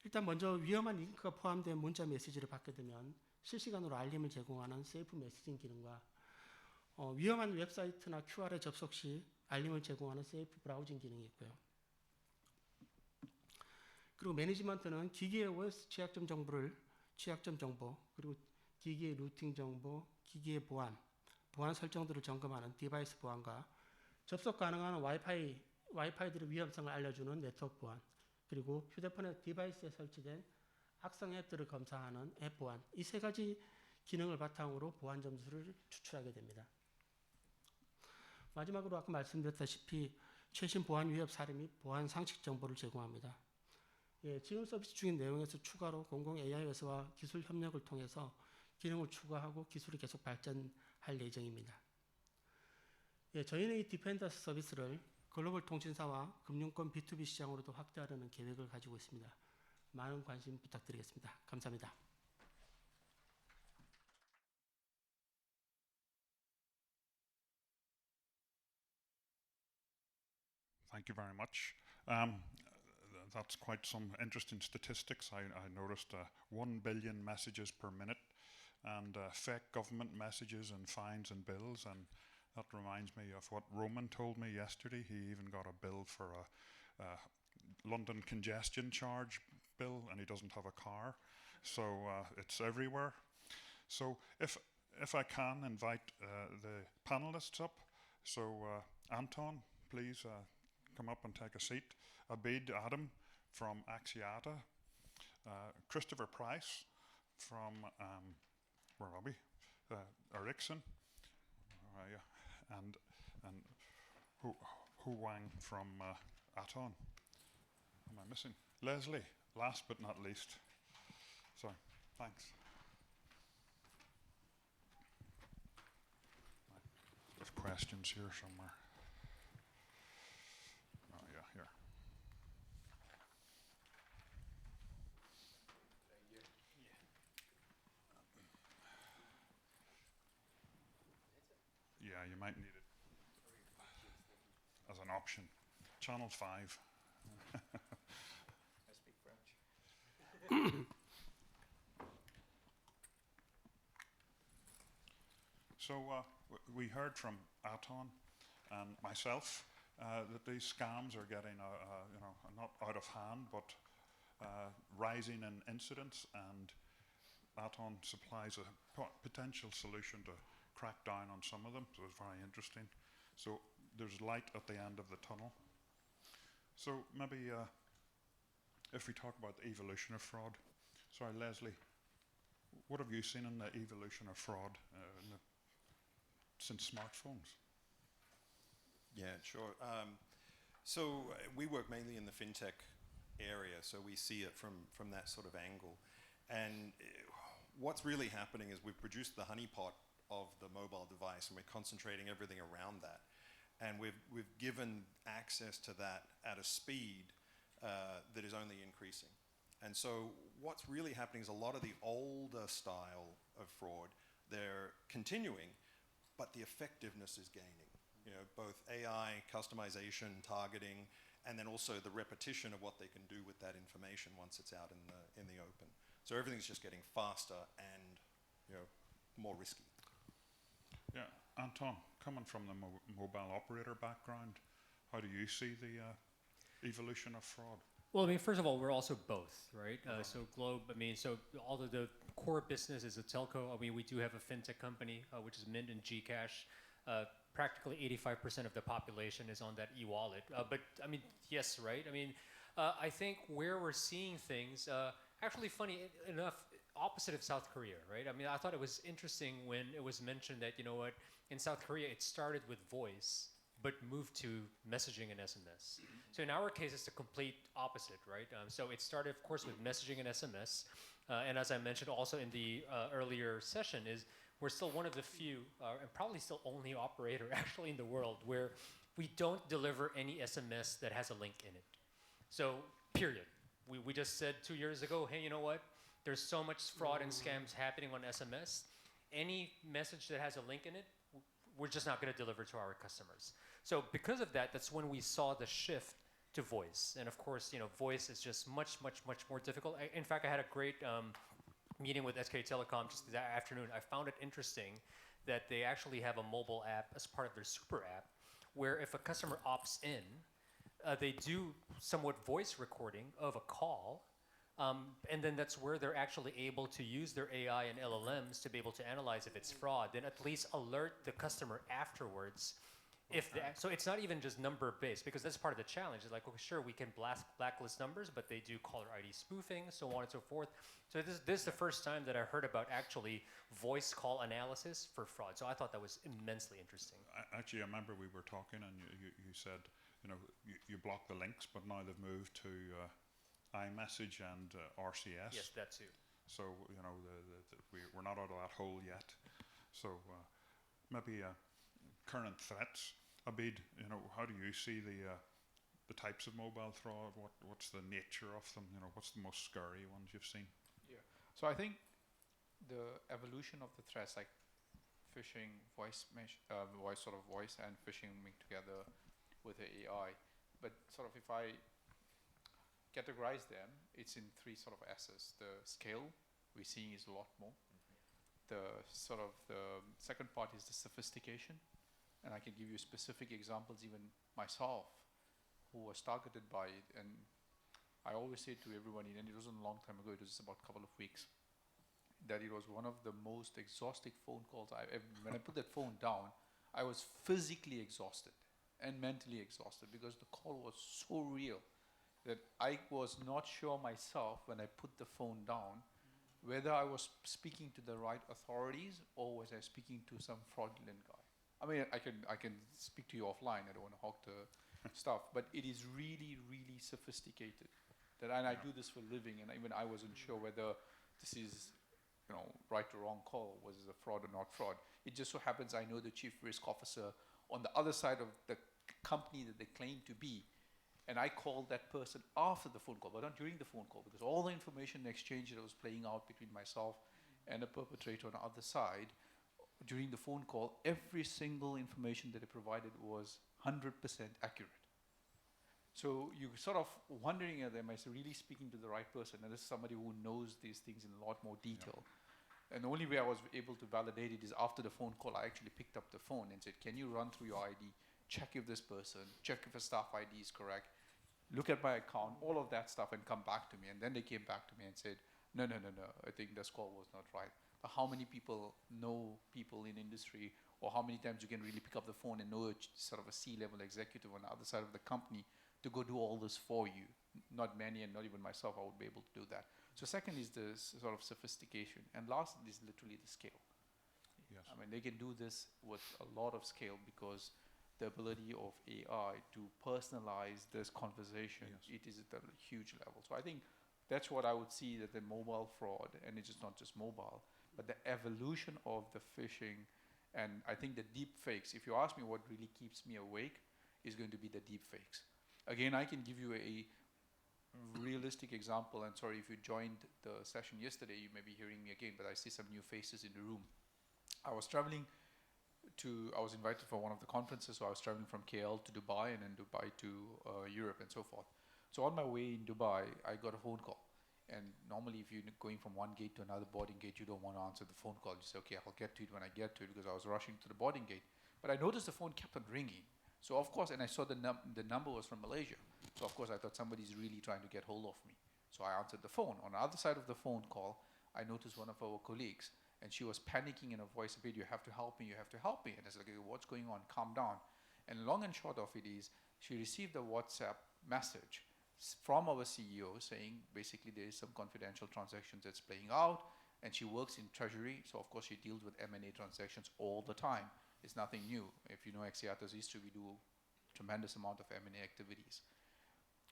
일단 먼저 위험한 링크가 포함된 문자 메시지를 받게 되면 실시간으로 알림을 제공하는 세이프 메시징 기능과 위험한 웹사이트나 QR에 접속 시 알림을 제공하는 세이프 브라우징 기능이 있고요. 그리고 매니지먼트는 기기의 OS 취약점 정보, 그리고 기기의 루팅 정보, 기기의 보안 설정들을 점검하는 디바이스 보안과 접속 가능한 와이파이들의 위험성을 알려주는 네트워크 보안, 그리고 휴대폰의 디바이스에 설치된 악성 앱들을 검사하는 앱 보안, 이 세 가지 기능을 바탕으로 보안 점수를 추출하게 됩니다. 마지막으로 아까 말씀드렸다시피 최신 보안 위협 사례 및 보안 상식 정보를 제공합니다. 예, 지금 서비스 중인 내용에서 추가로 공공 AI 회사와 기술 협력을 통해서 기능을 추가하고 기술이 계속 발전할 예정입니다. 예, 저희는 이 디펜더스 서비스를 글로벌 통신사와 금융권 B2B 시장으로도 확대하려는 계획을 가지고 있습니다. 많은 관심 부탁드리겠습니다. 감사합니다. Thank you very much. That's quite some interesting statistics. I noticed 1 billion messages per minute and fake government messages and fines and bills. And that reminds me of what Roman told me yesterday. He even got a bill for a London congestion charge bill, and he doesn't have a car. So it's everywhere. So if I can invite the panelists up. So Anton, please come up and take a seat. Abid Adam from Axiata, Christopher Price from where are we? Ericsson, and Hu Wang from Aton. Am I missing? Leslie, last but not least. Sorry, thanks. There's questions here somewhere. Oh yeah, here. Yeah, you might need it as an option. Channel 5. I speak French. So we heard from Aton and myself that these scams are getting, not out of hand, but rising in incidents, and Aton supplies a potential solution to crack down on some of them. So it's very interesting. So there's light at the end of the tunnel. So maybe if we talk about the evolution of fraud. Sorry, Leslie, what have you seen in the evolution of fraud since smartphones? Yeah, sure. So we work mainly in the fintech area, so we see it from that sort of angle. And what's really happening is we've produced the honeypot of the mobile device, and we're concentrating everything around that. And we've given access to that at a speed that is only increasing. And so what's really happening is a lot of the older style of fraud, they're continuing, but the effectiveness is gaining. You know, both AI, customization, targeting, and then also the repetition of what they can do with that information once it's out in the open. So everything's just getting faster and, you know, more risky. Yeah, Anton, coming from the mobile operator background, how do you see the evolution of fraud? Well, I mean, first of all, we're also both, right? So Globe, I mean, so although the core business is a telco, I mean, we do have a fintech company, which is Mint and Gcash. Practically 85% of the population is on that e-wallet. But I mean, yes, right? I mean, I think where we're seeing things, actually funny enough, opposite of South Korea, right? I mean, I thought it was interesting when it was mentioned that, you know what, in South Korea, it started with voice, but moved to messaging and SMS. So in our case, it's the complete opposite, right? So it started, of course, with messaging and SMS. And as I mentioned also in the earlier session, is we're still one of the few, and probably still only operator actually in the world, where we don't deliver any SMS that has a link in it. So, period. We just said 2 years ago, hey, you know what? There's so much fraud and scams happening on SMS. Any message that has a link in it, we're just not going to deliver to our customers. So because of that, that's when we saw the shift to voice. And of course, you know, voice is just much, much, much more difficult. In fact, I had a great meeting with SK Telecom just this afternoon. I found it interesting that they actually have a mobile app as part of their super app, where if a customer opts in, they do somewhat voice recording of a call, and then that's where they're actually able to use their AI and LLMs to be able to analyze if it's fraud, then at least alert the customer afterwards. So it's not even just number based, because that's part of the challenge. It's like, well, sure, we can blacklist numbers, but they do caller ID spoofing, so on and so forth. So this is the first time that I heard about actually voice call analysis for fraud. So I thought that was immensely interesting. Actually, I remember we were talking and you said, you know, you block the links, but now they've moved to iMessage and RCS. Yes, that too. So, you know, we're not out of that hole yet. So maybe current threats. Abid, you know, how do you see the types of mobile fraud? What's the nature of them? You know, what's the most scary ones you've seen? Yeah. So I think the evolution of the threats like phishing, voice and phishing mixed together with the AI. But sort of if I categorize them, it's in three sort of S's. The scale we're seeing is a lot more. The second part is the sophistication. And I can give you specific examples, even myself, who was targeted by it. And I always say to everyone, and it wasn't a long time ago, it was just about a couple of weeks, that it was one of the most exhausting phone calls I've ever. When I put that phone down, I was physically exhausted and mentally exhausted because the call was so real that I was not sure myself when I put the phone down whether I was speaking to the right authorities or was I speaking to some fraudulent guy. I mean, I can speak to you offline. I don't want to hog the stuff, but it is really, really sophisticated. And I do this for a living, and even I wasn't sure whether this is, you know, right or wrong call, was it a fraud or not fraud. It just so happens I know the chief risk officer on the other side of the company that they claim to be, and I called that person after the phone call, but not during the phone call, because all the information exchange that was playing out between myself and the perpetrator on the other side, during the phone call, every single information that they provided was 100% accurate. So you're sort of wondering, am I really speaking to the right person? And this is somebody who knows these things in a lot more detail. Yeah. And the only way I was able to validate it is after the phone call, I actually picked up the phone and said, can you run through your ID, check if this person, check if a staff ID is correct, look at my account, all of that stuff, and come back to me. And then they came back to me and said, no, I think this call was not right. How many people know people in industry, or how many times you can really pick up the phone and know sort of a C-level executive on the other side of the company to go do all this for you? Not many, and not even myself, I would be able to do that. So second is the sort of sophistication, and last is literally the scale. Yes. I mean, they can do this with a lot of scale because the ability of AI to personalize this conversation, it is at a huge level. So I think that's what I would see, that the mobile fraud, and it's just not just mobile, but the evolution of the phishing, and I think the deep fakes, if you ask me what really keeps me awake, is going to be the deep fakes. Again, I can give you a realistic example, and sorry if you joined the session yesterday, you may be hearing me again, but I see some new faces in the room. I was invited for one of the conferences, so I was traveling from KL to Dubai and then Dubai to Europe and so forth. So on my way in Dubai, I got a phone call. And normally if you're going from one gate to another boarding gate, you don't want to answer the phone call. You say, okay, I'll get to it when I get to it, because I was rushing to the boarding gate. But I noticed the phone kept on ringing. So of course, and I saw the number was from Malaysia. So of course I thought somebody's really trying to get hold of me. So I answered the phone. On the other side of the phone call, I noticed one of our colleagues, and she was panicking in her voice a bit, you have to help me, you have to help me. And I was like, okay, what's going on? Calm down. And long and short of it is, she received a WhatsApp message from our CEO saying basically there is some confidential transactions that's playing out, and she works in treasury, so of course she deals with M&A transactions all the time. It's nothing new. If you know Axiata's history, we do tremendous amount of M&A activities.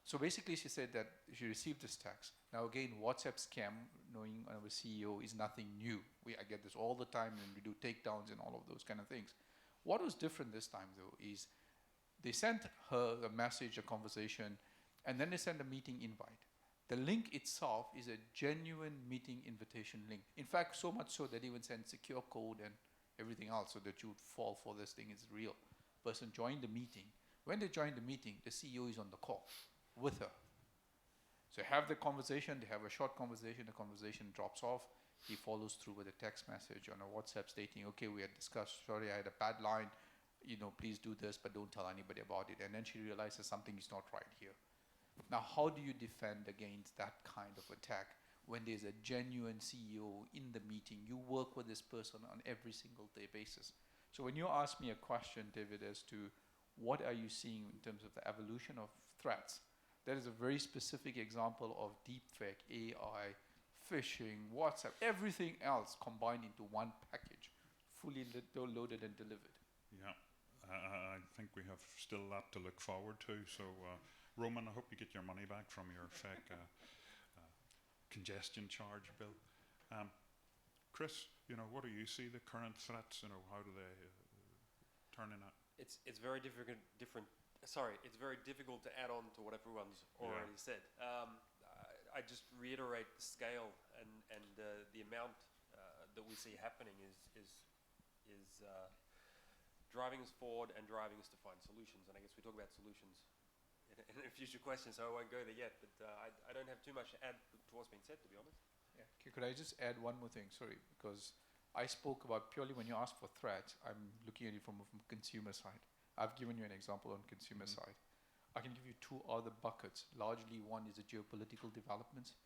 So basically she said that she received this text. Now again, WhatsApp scam, knowing our CEO, is nothing new. I get this all the time, and we do takedowns and all of those kind of things. What was different this time though is they sent her a message, a conversation, and then they sent a meeting invite. The link itself is a genuine meeting invitation link. In fact, so much so that they even sent secure code and everything else so that you would fall for this thing is real. Person joined the meeting. When they joined the meeting, the CEO is on the call with her. So have the conversation, they have a short conversation, the conversation drops off. He follows through with a text message on a WhatsApp stating, okay, we had discussed, sorry, I had a bad line, please do this, but don't tell anybody about it. And then she realizes something is not right here. Now, how do you defend against that kind of attack when there's a genuine CEO in the meeting? You work with this person on every single day basis. So when you ask me a question, David, as to what are you seeing in terms of the evolution of threats, that is a very specific example of deepfake, AI, phishing, WhatsApp, everything else combined into one package, fully loaded and delivered. Yeah, I think we have still that to look forward to. So, Roman, I hope you get your money back from your fake congestion charge bill. Chris, what do you see the current threats? How do they turn in out? It's very difficult. It's very difficult to add on to what everyone's already said. I just reiterate the scale and the amount that we see happening is driving us forward and driving us to find solutions. And I guess we talk about solutions in a future question, so I won't go there yet. But I don't have too much to add to what's been said, to be honest. Yeah. Could I just add one more thing? Sorry, because I spoke about purely when you ask for threats, I'm looking at it from consumer side. I've given you an example on consumer side. I can give you two other buckets. Largely, one is the geopolitical developments.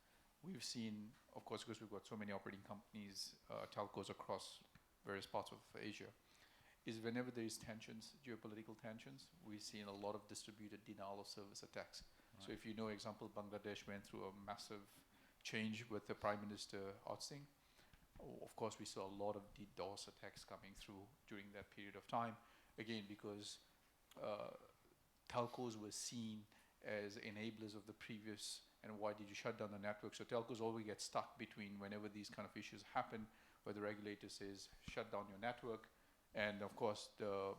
We've seen, of course, because we've got so many operating companies, telcos across various parts of Asia, is whenever there is tensions, geopolitical tensions, we've seen a lot of distributed denial of service attacks. Right. So if you know, example, Bangladesh went through a massive change with the Prime Minister ousting. Of course, we saw a lot of DDoS attacks coming through during that period of time. Again, because telcos were seen as enablers of the previous, and why did you shut down the network? So telcos always get stuck between whenever these kind of issues happen, where the regulator says, shut down your network, and of course the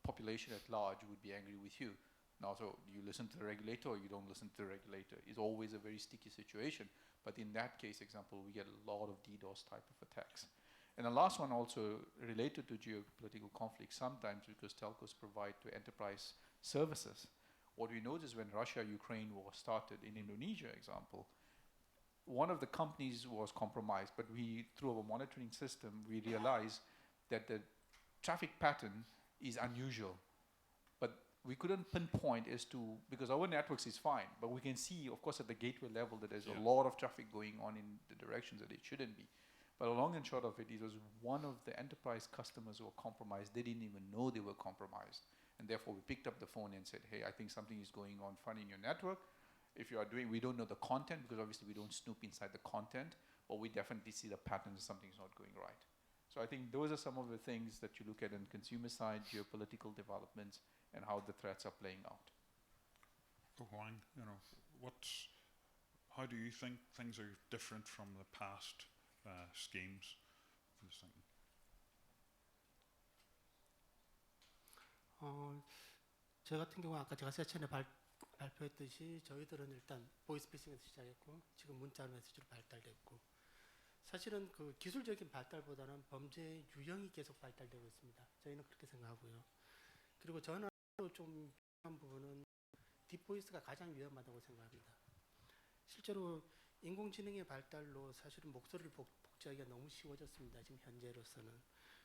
population at large would be angry with you. Now, so do you listen to the regulator or you don't listen to the regulator? It's always a very sticky situation. But in that case, example, we get a lot of DDoS type of attacks. And the last one also related to geopolitical conflict, sometimes because telcos provide to enterprise services. What we noticed when Russia-Ukraine war started in Indonesia, example, one of the companies was compromised, but through our monitoring system, we realized that the traffic pattern is unusual. But we couldn't pinpoint as to, because our networks is fine, but we can see, of course, at the gateway level that there's a lot of traffic going on in the directions that it shouldn't be. But long and short of it, it was one of the enterprise customers who were compromised. They didn't even know they were compromised. And therefore, we picked up the phone and said, hey, I think something is going on funny in your network. If you are doing, we don't know the content, because obviously we don't snoop inside the content, but we definitely see the pattern that something is not going right. So I think those are some of the things that you look at on consumer side, geopolitical developments, and how the threats are playing out. Huang, how do you think things are different from the past schemes? 저 같은 경우 아까 제가 세션에 발표했듯이 저희들은 일단 보이스피싱에서 시작했고 지금 문자 메시지로 발달됐고 사실은 그 기술적인 발달보다는 범죄의 유형이 계속 발달되고 있습니다. 저희는 그렇게 생각하고요. 그리고 저는 좀 중요한 부분은 딥보이스가 가장 위험하다고 생각합니다. 실제로 인공지능의 발달로 사실은 목소리를 복제하기가 너무 쉬워졌습니다. 지금 현재로서는.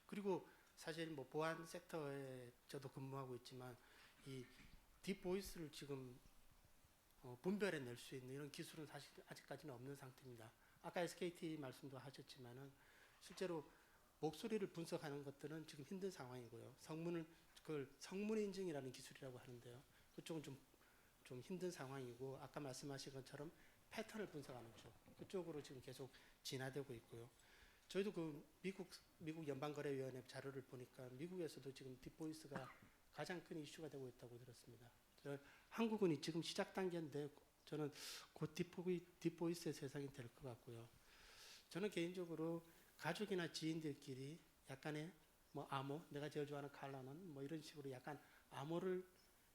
그리고 사실 뭐 보안 섹터에 저도 근무하고 있지만 이 딥보이스를 지금 분별해낼 수 있는 이런 기술은 사실 아직까지는 없는 상태입니다. 아까 SKT 말씀도 하셨지만은 실제로 목소리를 분석하는 것들은 지금 힘든 상황이고요. 그걸 성문 인증이라는 기술이라고 하는데요. 그쪽은 좀 힘든 상황이고 아까 말씀하신 것처럼 패턴을 분석하는 쪽 그쪽으로 지금 계속 진화되고 있고요. 저희도 그 미국 연방거래위원회 자료를 보니까 미국에서도 지금 딥보이스가 가장 큰 이슈가 되고 있다고 들었습니다. 한국은 지금 시작 단계인데 저는 곧 딥보이스의 세상이 될 것 같고요. 저는 개인적으로 가족이나 지인들끼리 약간의 뭐 암호, 내가 제일 좋아하는 컬러는 뭐 이런 식으로 약간 암호를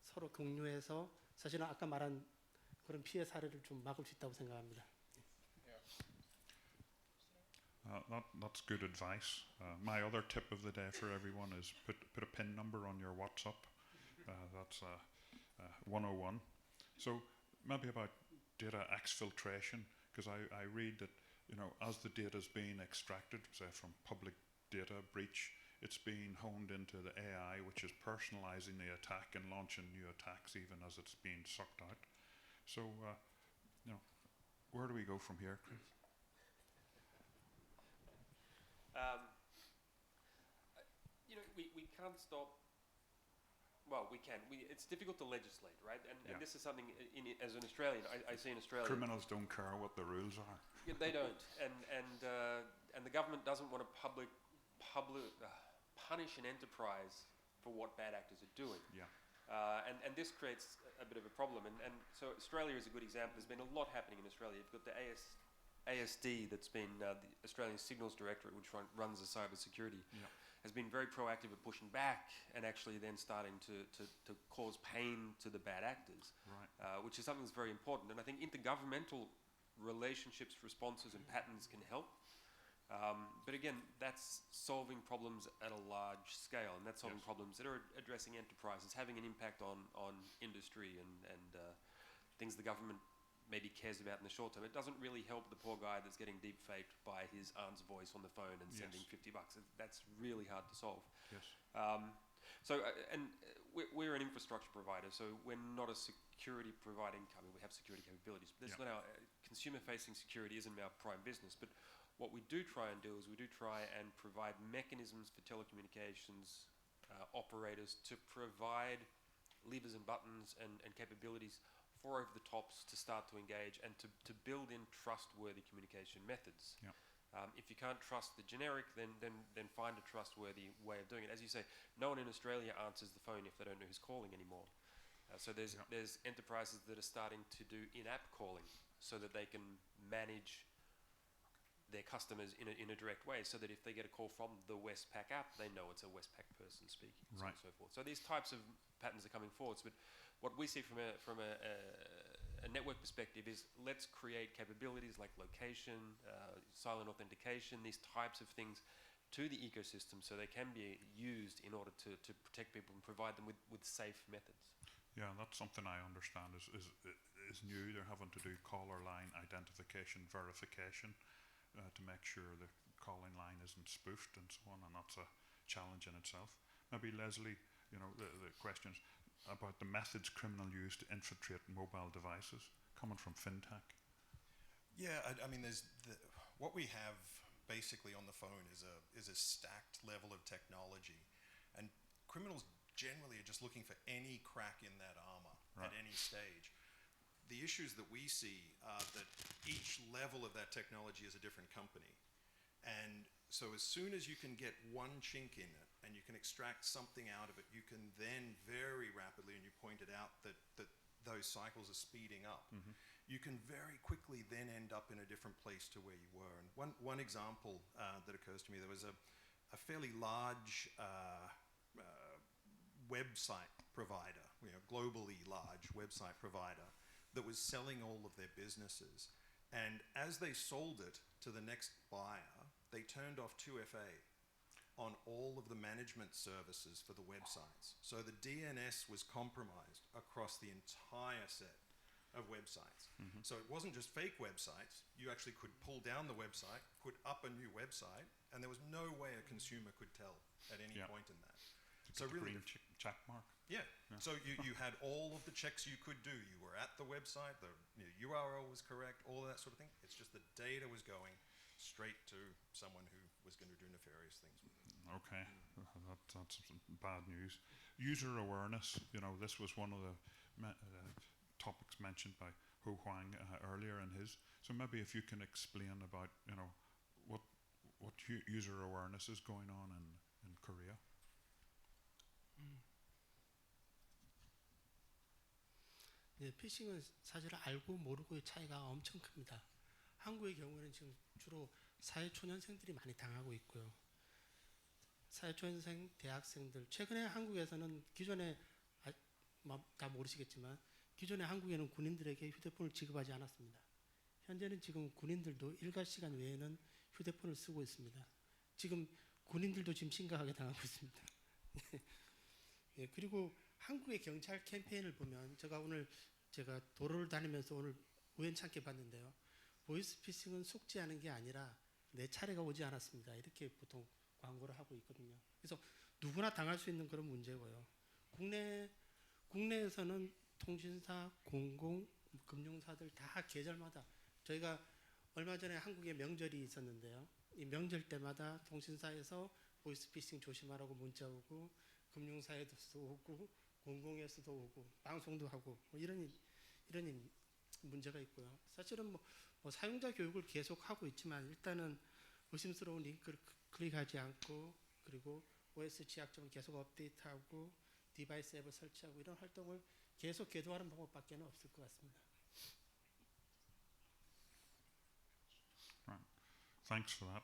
서로 공유해서 사실은 아까 말한 그런 피해 사례를 좀 막을 수 있다고 생각합니다. That's good advice. My other tip of the day for everyone is put a PIN number on your WhatsApp. That's 101. So maybe about data exfiltration, because I read that as the data is being extracted, say from public data breach, it's being honed into the AI, which is personalizing the attack and launching new attacks even as it's being sucked out. So, where do we go from here, Chris? We can't stop. Well, we can. It's difficult to legislate, right? And this is something, as an Australian, I see in Australia. Criminals don't care what the rules are. Yeah, they don't, and the government doesn't want to punish an enterprise for what bad actors are doing. Yeah. And this creates a bit of a problem. And so Australia is a good example. There's been a lot happening in Australia. You've got the ASD, that's been the Australian Signals Directorate, which runs the cyber security. Yeah. Has been very proactive at pushing back and actually then starting to cause pain to the bad actors, Right. Which is something that's very important. And I think intergovernmental relationships, responses and patterns can help. But again, that's solving problems at a large scale, and that's solving problems that are addressing enterprises, having an impact on industry and things the government maybe cares about in the short term. It doesn't really help the poor guy that's getting deep faked by his aunt's voice on the phone and sending $50. That's really hard to solve. Yes. We're an infrastructure provider, so we're not a security providing company. We have security capabilities, but that's not our consumer-facing security isn't our prime business. But what we do try and do is we do try and provide mechanisms for telecommunications operators to provide levers and buttons and capabilities for over the tops to start to engage and to build in trustworthy communication methods. Yeah. If you can't trust the generic, then find a trustworthy way of doing it. As you say, no one in Australia answers the phone if they don't know who's calling anymore. So there's enterprises that are starting to do in-app calling so that they can manage their customers in a direct way, so that if they get a call from the Westpac app, they know it's a Westpac person speaking, so on and so forth. So these types of patterns are coming forwards, but what we see from a network perspective is let's create capabilities like location, silent authentication, these types of things to the ecosystem so they can be used in order to protect people and provide them with safe methods. Yeah, that's something I understand is new. They're having to do caller line identification verification to make sure the calling line isn't spoofed and so on, and that's a challenge in itself. Maybe Leslie, the questions about the methods criminals use to infiltrate mobile devices coming from fintech. Yeah, I mean, what we have basically on the phone is a stacked level of technology, and criminals generally are just looking for any crack in that armor at any stage. The issues that we see are that each level of that technology is a different company, and so as soon as you can get one chink in it and you can extract something out of it, you can then very rapidly, and you pointed out that those cycles are speeding up, you can very quickly then end up in a different place to where you were. And one example that occurs to me, there was a fairly large website provider, globally large website provider that was selling all of their businesses. And as they sold it to the next buyer, they turned off 2FA on all of the management services for the websites. So the DNS was compromised across the entire set of websites. So it wasn't just fake websites. You actually could pull down the website, put up a new website, and there was no way a consumer could tell at any point in that. So The really, green check mark. yeah. So you had all of the checks you could do. You were at the website, the URL was correct, all of that sort of thing. It's just the data was going straight to someone who was going to do nefarious things with it. Okay, that's bad news. User awareness, this was one of the topics mentioned by Ho Huang earlier in his. So maybe if you can explain about, what user awareness is going on in Korea. 네, 피싱은 사실 알고 모르고의 차이가 엄청 큽니다. 한국의 경우에는 지금 주로 사회초년생들이 많이 당하고 있고요. 사회초년생 대학생들, 최근에 한국에서는 기존에 다 모르시겠지만 기존에 한국에는 군인들에게 휴대폰을 지급하지 않았습니다. 현재는 지금 군인들도 일과 시간 외에는 휴대폰을 쓰고 있습니다. 지금 군인들도 지금 심각하게 당하고 있습니다. 예, 그리고 한국의 경찰 캠페인을 보면 제가 도로를 다니면서 오늘 우연찮게 봤는데요. 보이스피싱은 속지 않은 게 아니라 내 차례가 오지 않았습니다. 이렇게 보통 광고를 하고 있거든요. 그래서 누구나 당할 수 있는 그런 문제고요. 국내에서는 통신사, 공공, 금융사들 다 계절마다 저희가 얼마 전에 한국에 명절이 있었는데요. 이 명절 때마다 통신사에서 보이스피싱 조심하라고 문자 오고 금융사에서도 오고 공공에서도 오고 방송도 하고 이런 문제가 있고요. 사실은 뭐 사용자 교육을 계속 하고 있지만 일단은 의심스러운 링크를 클릭하지 않고 그리고 OS 취약점을 계속 업데이트하고 디바이스 앱을 설치하고 이런 활동을 계속 계도하는 방법밖에 없을 것 같습니다. Right. Thanks for that.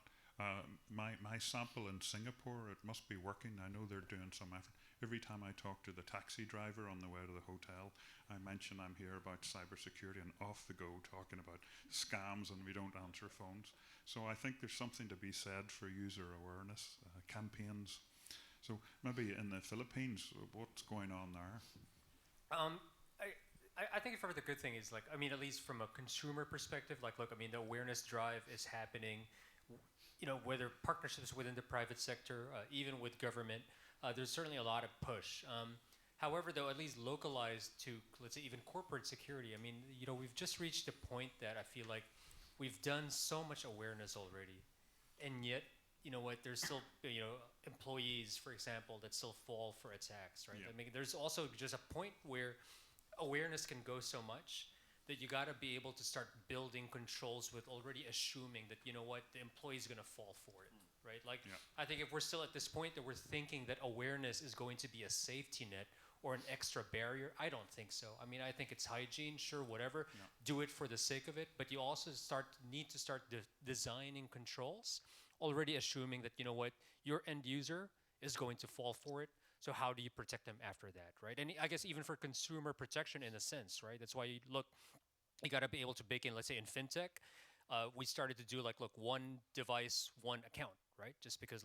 My sample in Singapore, it must be working. I know they're doing some effort. Every time I talk to the taxi driver on the way to the hotel, I mention I'm here about cybersecurity and off they go talking about scams and we don't answer phones. So I think there's something to be said for user awareness campaigns. So maybe in the Philippines, what's going on there? I think for the good thing is at least from a consumer perspective, the awareness drive is happening, whether partnerships within the private sector, even with government, there's certainly a lot of push. However, though, at least localized to, let's say, even corporate security, we've just reached a point that I feel like we've done so much awareness already, and yet, there's still, employees, for example, that still fall for attacks, right? Yeah. There's also just a point where awareness can go so much that you got to be able to start building controls with already assuming that, the employee is going to fall for it, right? I think if we're still at this point that we're thinking that awareness is going to be a safety net or an extra barrier, I don't think so. I think it's hygiene, sure, whatever, do it for the sake of it, but you also need to start designing controls, already assuming that, your end user is going to fall for it. So how do you protect them after that, right? And I guess even for consumer protection in a sense, right? That's why you got to be able to bake in, let's say in fintech, we started to do one device, one account, right? Just because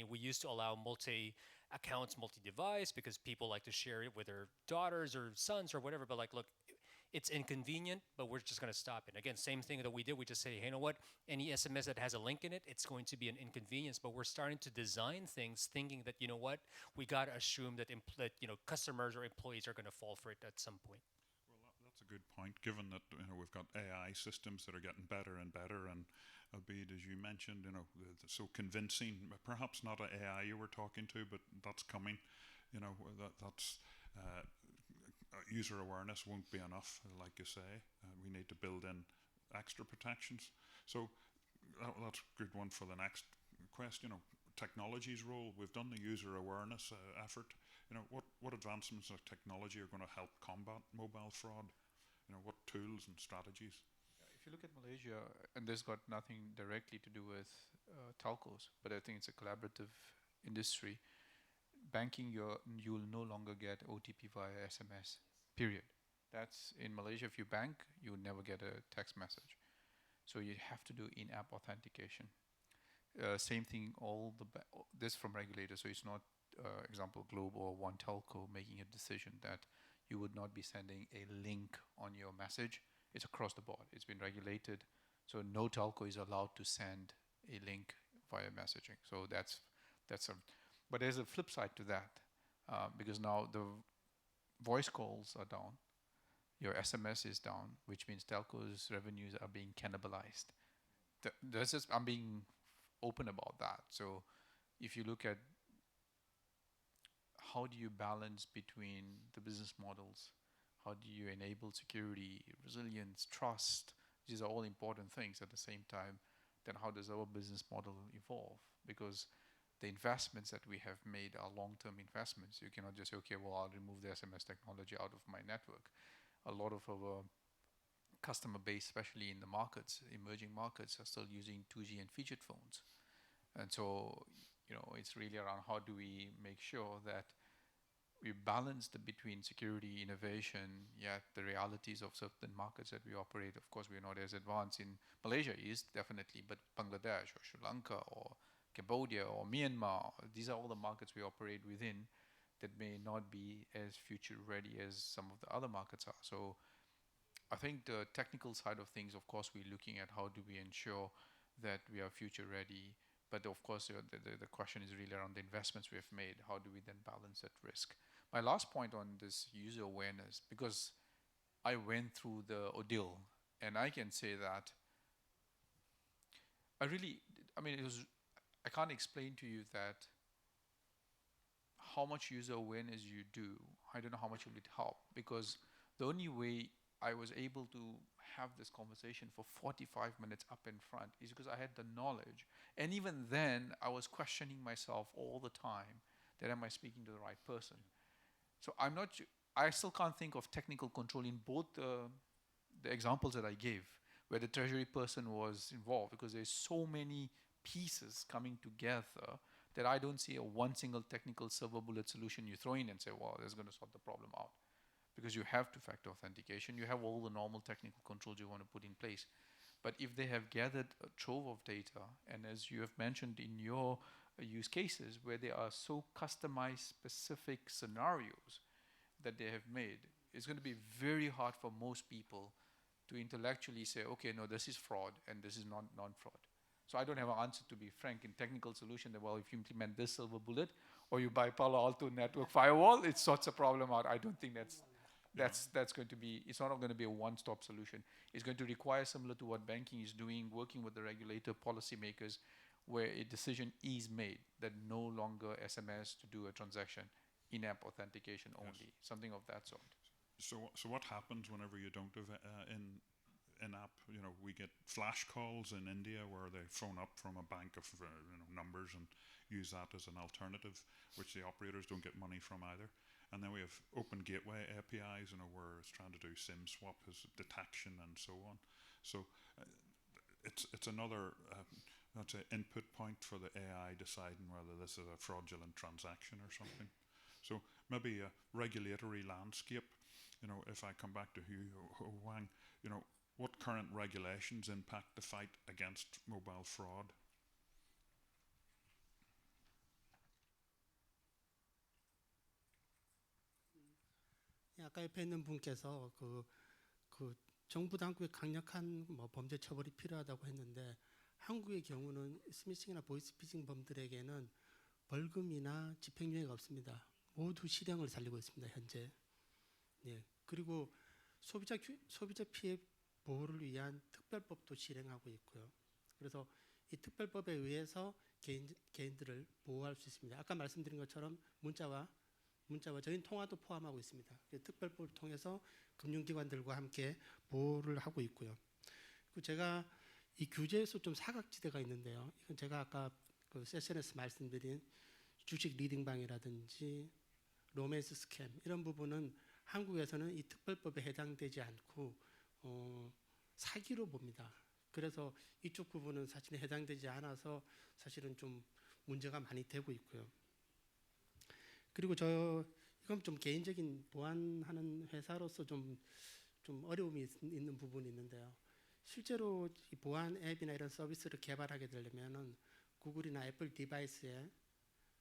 we used to allow multi-accounts, multi-device because people like to share it with their daughters or sons or whatever, but it's inconvenient, but we're just going to stop it. Again, same thing that we did. We just say, hey, you know what? Any SMS that has a link in it, it's going to be an inconvenience. But we're starting to design things thinking that, we got to assume that, customers or employees are going to fall for it at some point. Well, that's a good point, given that we've got AI systems that are getting better and better, and albeit, as you mentioned, so convincing. Perhaps not an AI you were talking to, but that's coming. That's user awareness won't be enough, like you say. We need to build in extra protections. So that's a good one for the next question. Technology's role. We've done the user awareness effort. What advancements of technology are going to help combat mobile fraud? What tools and strategies? If you look at Malaysia, and this got nothing directly to do with telcos, but I think it's a collaborative industry. banking, you'll no longer get OTP via SMS. Period. That's in Malaysia. If you bank, you would never get a text message. So you have to do in-app authentication. Same thing. This from regulators. So it's not, example, Globe or one telco making a decision that you would not be sending a link on your message. It's across the board. It's been regulated. So no telco is allowed to send a link via messaging. So that's but there's a flip side to that, because now the voice calls are down, your SMS is down, which means telcos' revenues are being cannibalized. I'm being open about that. So if you look at how do you balance between the business models, how do you enable security, resilience, trust, these are all important things at the same time, then how does our business model evolve? Because the investments that we have made are long-term investments. You cannot just say, okay, well, I'll remove the SMS technology out of my network. A lot of our customer base, especially in the markets, emerging markets, are still using 2G and featured phones. And so, it's really around how do we make sure that we balance between security, innovation, yet the realities of certain markets that we operate. Of course, we're not as advanced in Malaysia is definitely, but Bangladesh or Sri Lanka or Cambodia or Myanmar, these are all the markets we operate within that may not be as future ready as some of the other markets are. So I think the technical side of things, of course, we're looking at how do we ensure that we are future ready. But of course, the question is really around the investments we have made. How do we then balance that risk? My last point on this user awareness, because I went through the ordeal, and I can say that I can't explain to you that how much user awareness you do, I don't know how much will it help, because the only way I was able to have this conversation for 45 minutes up in front is because I had the knowledge. And even then, I was questioning myself all the time that am I speaking to the right person? So I still can't think of technical control in both the examples that I gave, where the treasury person was involved, because there's so many pieces coming together that I don't see a one single technical silver bullet solution you throw in and say, well, that's going to solve the problem out. Because you have two-factor authentication, you have all the normal technical controls you want to put in place. But if they have gathered a trove of data, and as you have mentioned in your use cases, where they are so customized specific scenarios that they have made, it's going to be very hard for most people to intellectually say, okay, no, this is fraud and this is non-fraud. So I don't have an answer, to be frank, in technical solution that, well, if you implement this silver bullet or you buy Palo Alto network firewall, it sorts a problem out. I don't think that's going to be, it's not going to be a one-stop solution. It's going to require, similar to what banking is doing, working with the regulator, policymakers, where a decision is made that no longer SMS to do a transaction, in-app authentication only, something of that sort. So what happens whenever you don't have in-app? We get flash calls in India where they phone up from a bank of numbers and use that as an alternative, which the operators don't get money from either. And then we have open gateway APIs, where it's trying to do SIM swap as detection and so on. So it's another let's say input point for the AI deciding whether this is a fraudulent transaction or something. So maybe a regulatory landscape. If I come back to Wang, what current regulations impact the fight against mobile fraud? 아까 옆에 있는 분께서 그 정부 당국의 강력한 범죄 처벌이 필요하다고 했는데, 한국의 경우는 스미싱이나 보이스피싱 범들에게는 벌금이나 집행유예가 없습니다. 모두 실형을 살리고 있습니다, 현재. 예. 그리고 소비자 피해 보호를 위한 특별법도 실행하고 있고요. 그래서 이 특별법에 의해서 개인들을 보호할 수 있습니다. 아까 말씀드린 것처럼 문자와 저희 통화도 포함하고 있습니다. 특별법을 통해서 금융기관들과 함께 보호를 하고 있고요. 그리고 제가 이 규제에서 좀 사각지대가 있는데요. 이건 제가 아까 그 세션에서 말씀드린 주식 리딩방이라든지 로맨스 스캠, 이런 부분은 한국에서는 이 특별법에 해당되지 않고 사기로 봅니다. 그래서 이쪽 부분은 사실은 해당되지 않아서 사실은 좀 문제가 많이 되고 있고요. 그리고 이건 좀 개인적인 보안하는 회사로서 좀 어려움이 있는 부분이 있는데요. 실제로 이 보안 앱이나 이런 서비스를 개발하게 되려면은 구글이나 애플 디바이스에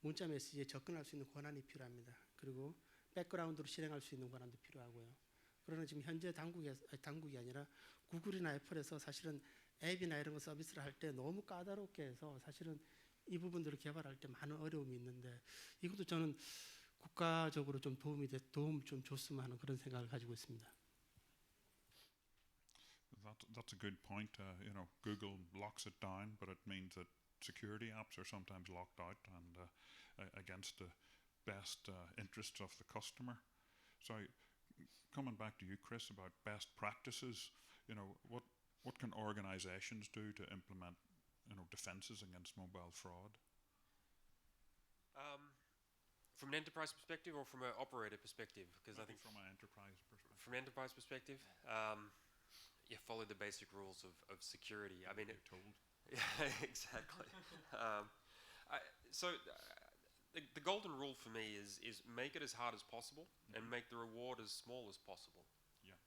문자 메시지에 접근할 수 있는 권한이 필요합니다. 그리고 백그라운드로 실행할 수 있는 권한도 필요하고요. 그러나 지금 현재 당국이 아니라 구글이나 애플에서 사실은 앱이나 이런 거 서비스를 할 때 너무 까다롭게 해서 사실은 이 부분들을 개발할 때 많은 어려움이 있는데 이것도 저는 국가적으로 좀 도움 좀 줬으면 하는 그런 생각을 가지고 있습니다. That's a good point. Google locks it down, but it means that security apps are sometimes locked out and against the best interests of the customer. So, coming back to you, Chris, about best practices, what can organizations do to implement, defenses against mobile fraud? From an enterprise perspective or from an operator perspective? Because I think from an enterprise perspective. from an enterprise perspective, follow the basic rules of security. I mean, told. Yeah, exactly. The golden rule for me is make it as hard as possible and make the reward as small as possible. Yeah.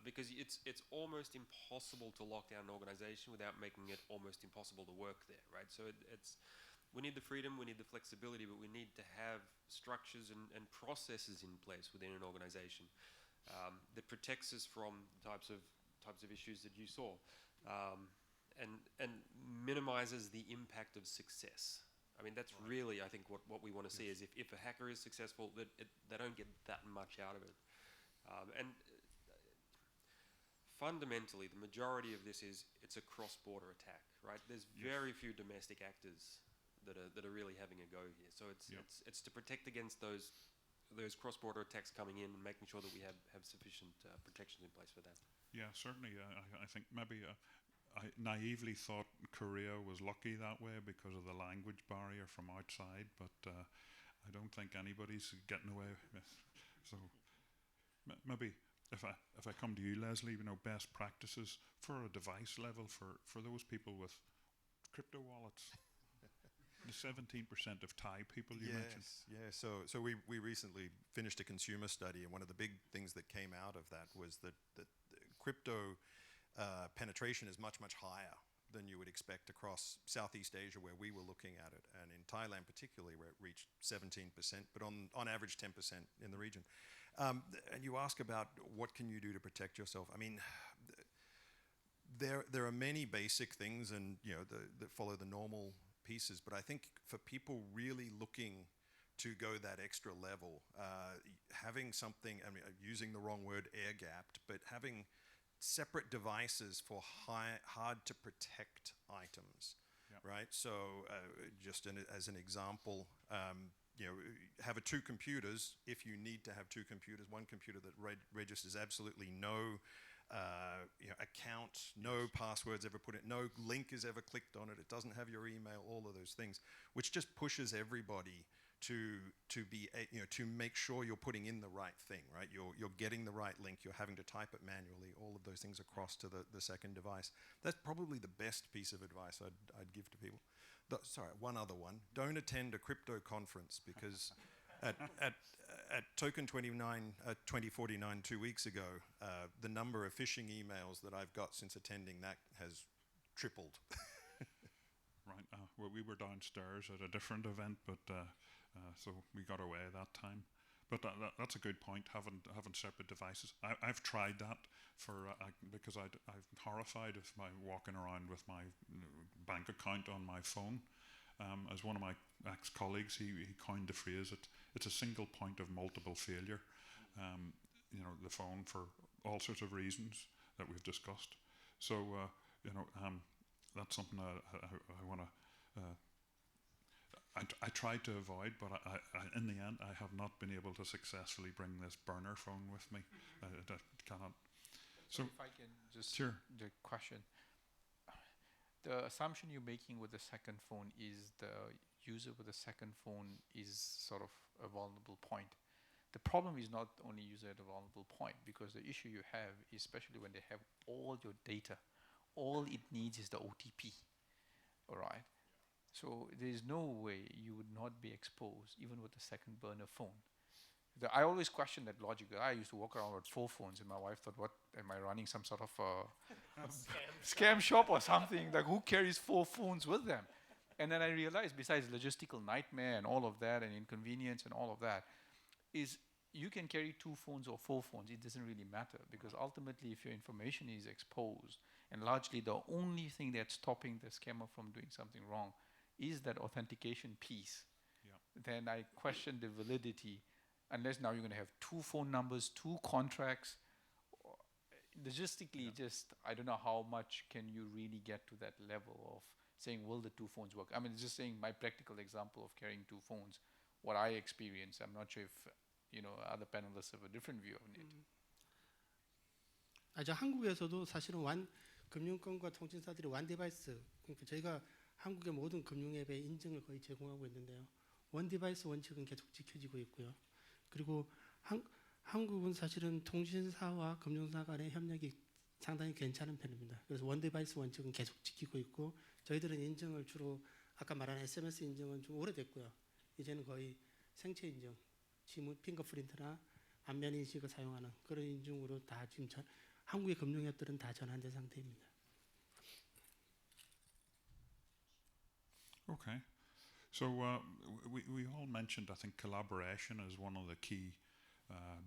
Because it's almost impossible to lock down an organization without making it almost impossible to work there, right? So we need the freedom, we need the flexibility, but we need to have structures and processes in place within an organization that protects us from the types of issues that you saw, and minimizes the impact of success. I mean, that's really, I think, what we want to see is if a hacker is successful, that they don't get that much out of it. And fundamentally, the majority of this is it's a cross-border attack, right? There's very few domestic actors that are really having a go here. So it's to protect against those cross-border attacks coming in and making sure that we have sufficient protections in place for that. Yeah, certainly. I think maybe I naively thought Korea was lucky that way because of the language barrier from outside, but I don't think anybody's getting away with. So maybe if I come to you, Leslie, best practices for a device level for those people with crypto wallets. The 17% of Thai people you mentioned. Yeah. So we recently finished a consumer study, and one of the big things that came out of that was that crypto penetration is much, much higher than you would expect across Southeast Asia, where we were looking at it, and in Thailand particularly, where it reached 17%, but on average 10% in the region. And you ask about what can you do to protect yourself. I mean, there are many basic things, and that follow the normal pieces, but I think for people really looking to go that extra level, having something, I mean, using the wrong word, air-gapped, but having separate devices for hard to protect items, right? So just as an example, have two computers. If you need to have two computers, one computer that registers absolutely no account, no passwords ever put in, no link is ever clicked on it, it doesn't have your email, all of those things, which just pushes everybody to be to make sure you're putting in the right thing, right? You're getting the right link, you're having to type it manually, all of those things across to the second device. That's probably the best piece of advice I'd give to people. Sorry, one other one. Don't attend a crypto conference, because at Token 2049 2 weeks ago, the number of phishing emails that I've got since attending that has tripled. Right. Well, we were downstairs at a different event, but so we got away that time. But that's a good point. Having separate devices. I've tried that because I'm horrified of my walking around with my bank account on my phone. As one of my ex-colleagues, he coined the phrase, it's a single point of multiple failure. The phone, for all sorts of reasons that we've discussed. So that's something I want to. I tried to avoid, but I in the end I have not been able to successfully bring this burner phone with me. I cannot. So if I can just sure. The question. The assumption you're making with the second phone is the user with the second phone is sort of a vulnerable point. The problem is not only user at a vulnerable point, because the issue you have, especially when they have all your data, all it needs is the OTP, all right? So there is no way you would not be exposed even with a second burner phone. I always question that logic. I used to walk around with 4 phones, and my wife thought, "What am I running? Some sort of scam shop or something? Like, who carries 4 phones with them?" And then I realized, besides logistical nightmare and all of that, and inconvenience and all of that, is you can carry 2 phones or 4 phones. It doesn't really matter, because ultimately, if your information is exposed, and largely the only thing that's stopping the scammer from doing something wrong is that authentication piece, then I question the validity. Unless now you're going to have 2 phone numbers, 2 contracts. Logistically, just I don't know how much can you really get to that level of saying, will the 2 phones work? I mean, just saying my practical example of carrying 2 phones, what I experience. I'm not sure if other panelists have a different view on it. 한국에서도 사실은 금융권과 통신사들이 원 디바이스, 그러니까 저희가 한국의 모든 금융앱의 인증을 거의 제공하고 있는데요. 원 디바이스 원칙은 계속 지켜지고 있고요. 그리고 한국은 사실은 통신사와 금융사 간의 협력이 상당히 괜찮은 편입니다. 그래서 원 디바이스 원칙은 계속 지키고 있고, 저희들은 인증을 주로 아까 말한 SMS 인증은 좀 오래됐고요. 이제는 거의 생체 인증, 지문 핑거프린트나 안면 인식을 사용하는 그런 인증으로 다 지금 한국의 금융앱들은 다 전환된 상태입니다. Okay. So we all mentioned, I think, collaboration is one of the key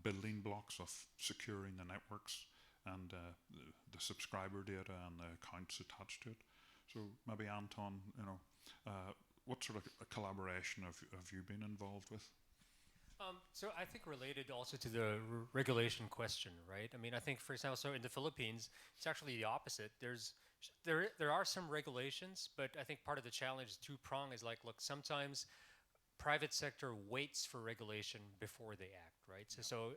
building blocks of securing the networks and the subscriber data and the accounts attached to it. So maybe Anton, what sort of a collaboration have you been involved with? So I think related also to the regulation question, right? I mean, I think, for example, so in the Philippines, it's actually the opposite. There are some regulations, but I think part of the challenge is two-prong is like, look, sometimes private sector waits for regulation before they act, right? So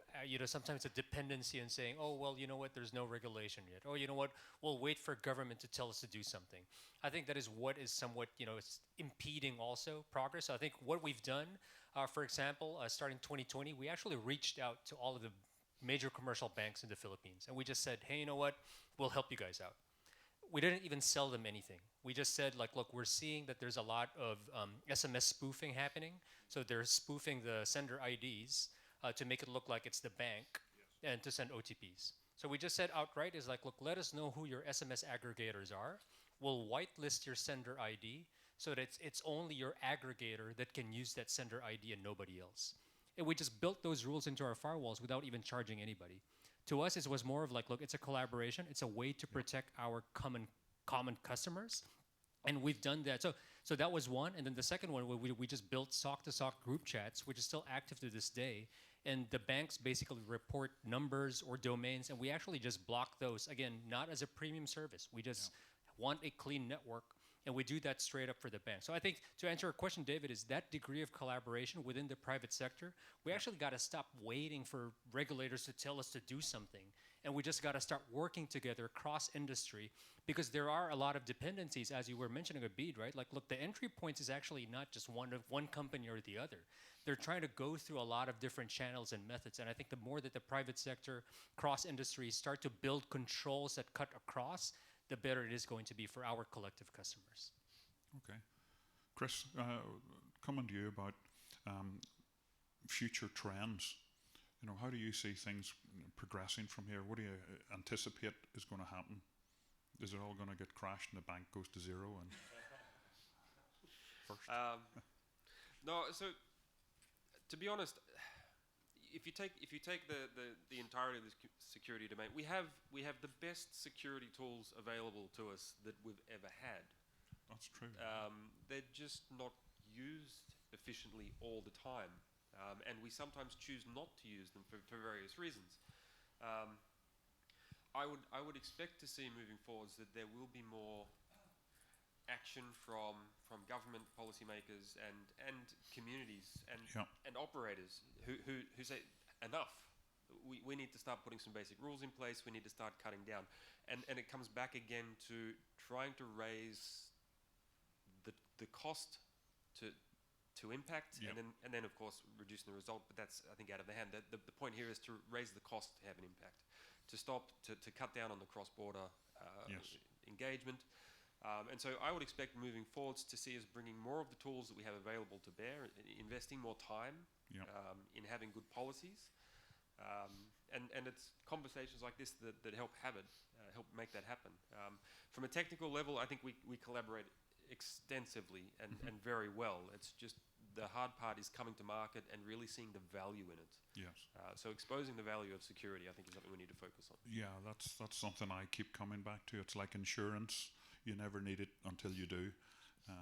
sometimes a dependency in saying, oh, well, you know what, there's no regulation yet. Oh, you know what, we'll wait for government to tell us to do something. I think that is what is somewhat, it's impeding also progress. So I think what we've done, for example, starting 2020, we actually reached out to all of the major commercial banks in the Philippines. And we just said, hey, you know what, we'll help you guys out. We didn't even sell them anything. We just said, like, look, we're seeing that there's a lot of SMS spoofing happening. So they're spoofing the sender IDs to make it look like it's the bank and to send OTPs. So we just said outright is like, look, let us know who your SMS aggregators are. We'll whitelist your sender ID so that it's only your aggregator that can use that sender ID and nobody else. And we just built those rules into our firewalls without even charging anybody. To us, it was more of like, look, it's a collaboration. It's a way to protect our common customers. And we've done that. So that was one. And then the second one, we just built SOC-to-SOC group chats, which is still active to this day. And the banks basically report numbers or domains, and we actually just block those. Again, not as a premium service. We just want a clean network, and we do that straight up for the bank. So I think to answer your question, David, is that degree of collaboration within the private sector, we actually got to stop waiting for regulators to tell us to do something. And we just got to start working together cross-industry, because there are a lot of dependencies, as you were mentioning, Abid, right? Like, look, the entry points is actually not just one company or the other. They're trying to go through a lot of different channels and methods. And I think the more that the private sector, cross-industry start to build controls that cut across, the better it is going to be for our collective customers. Okay. Chris, coming to you about future trends. How do you see things progressing from here? What do you anticipate is going to happen? Is it all going to get crashed and the bank goes to zero? And first, no. So, to be honest, if you take the entirety of the security domain, we have the best security tools available to us that we've ever had. That's true. They're just not used efficiently all the time. And we sometimes choose not to use them for various reasons. I would expect to see moving forwards that there will be more action from government policymakers and communities and operators who say enough. We need to start putting some basic rules in place. We need to start cutting down, and it comes back again to trying to raise the cost to impact, and then of course reducing the result. But that's, I think, out of the hand. The point here is to raise the cost to have an impact, to cut down on the cross-border engagement, And so I would expect moving forwards to see us bringing more of the tools that we have available to bear, investing more time in having good policies. And it's conversations like this that help help make that happen. From a technical level, I think we collaborate extensively and very well. It's just the hard part is coming to market and really seeing the value in it. Yes. So exposing the value of security, I think, is something we need to focus on. Yeah, that's something I keep coming back to. It's like insurance. You never need it until you do.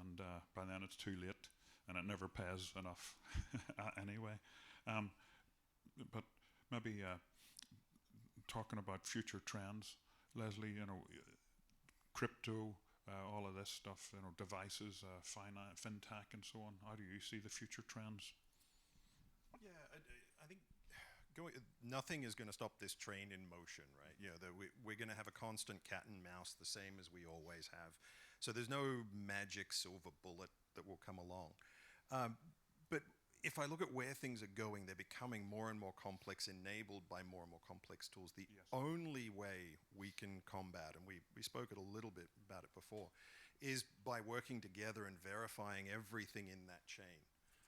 And by then it's too late. And it never pays enough anyway. But maybe talking about future trends, Leslie, crypto, all of this stuff, devices, fintech, and so on. How do you see the future trends? Yeah, I think nothing is going to stop this train in motion, right? We're going to have a constant cat and mouse, the same as we always have. So there's no magic silver bullet that will come along. But if I look at where things are going, they're becoming more and more complex, enabled by more and more complex tools. The only way we can combat, and we spoke a little bit about it before, is by working together and verifying everything in that chain.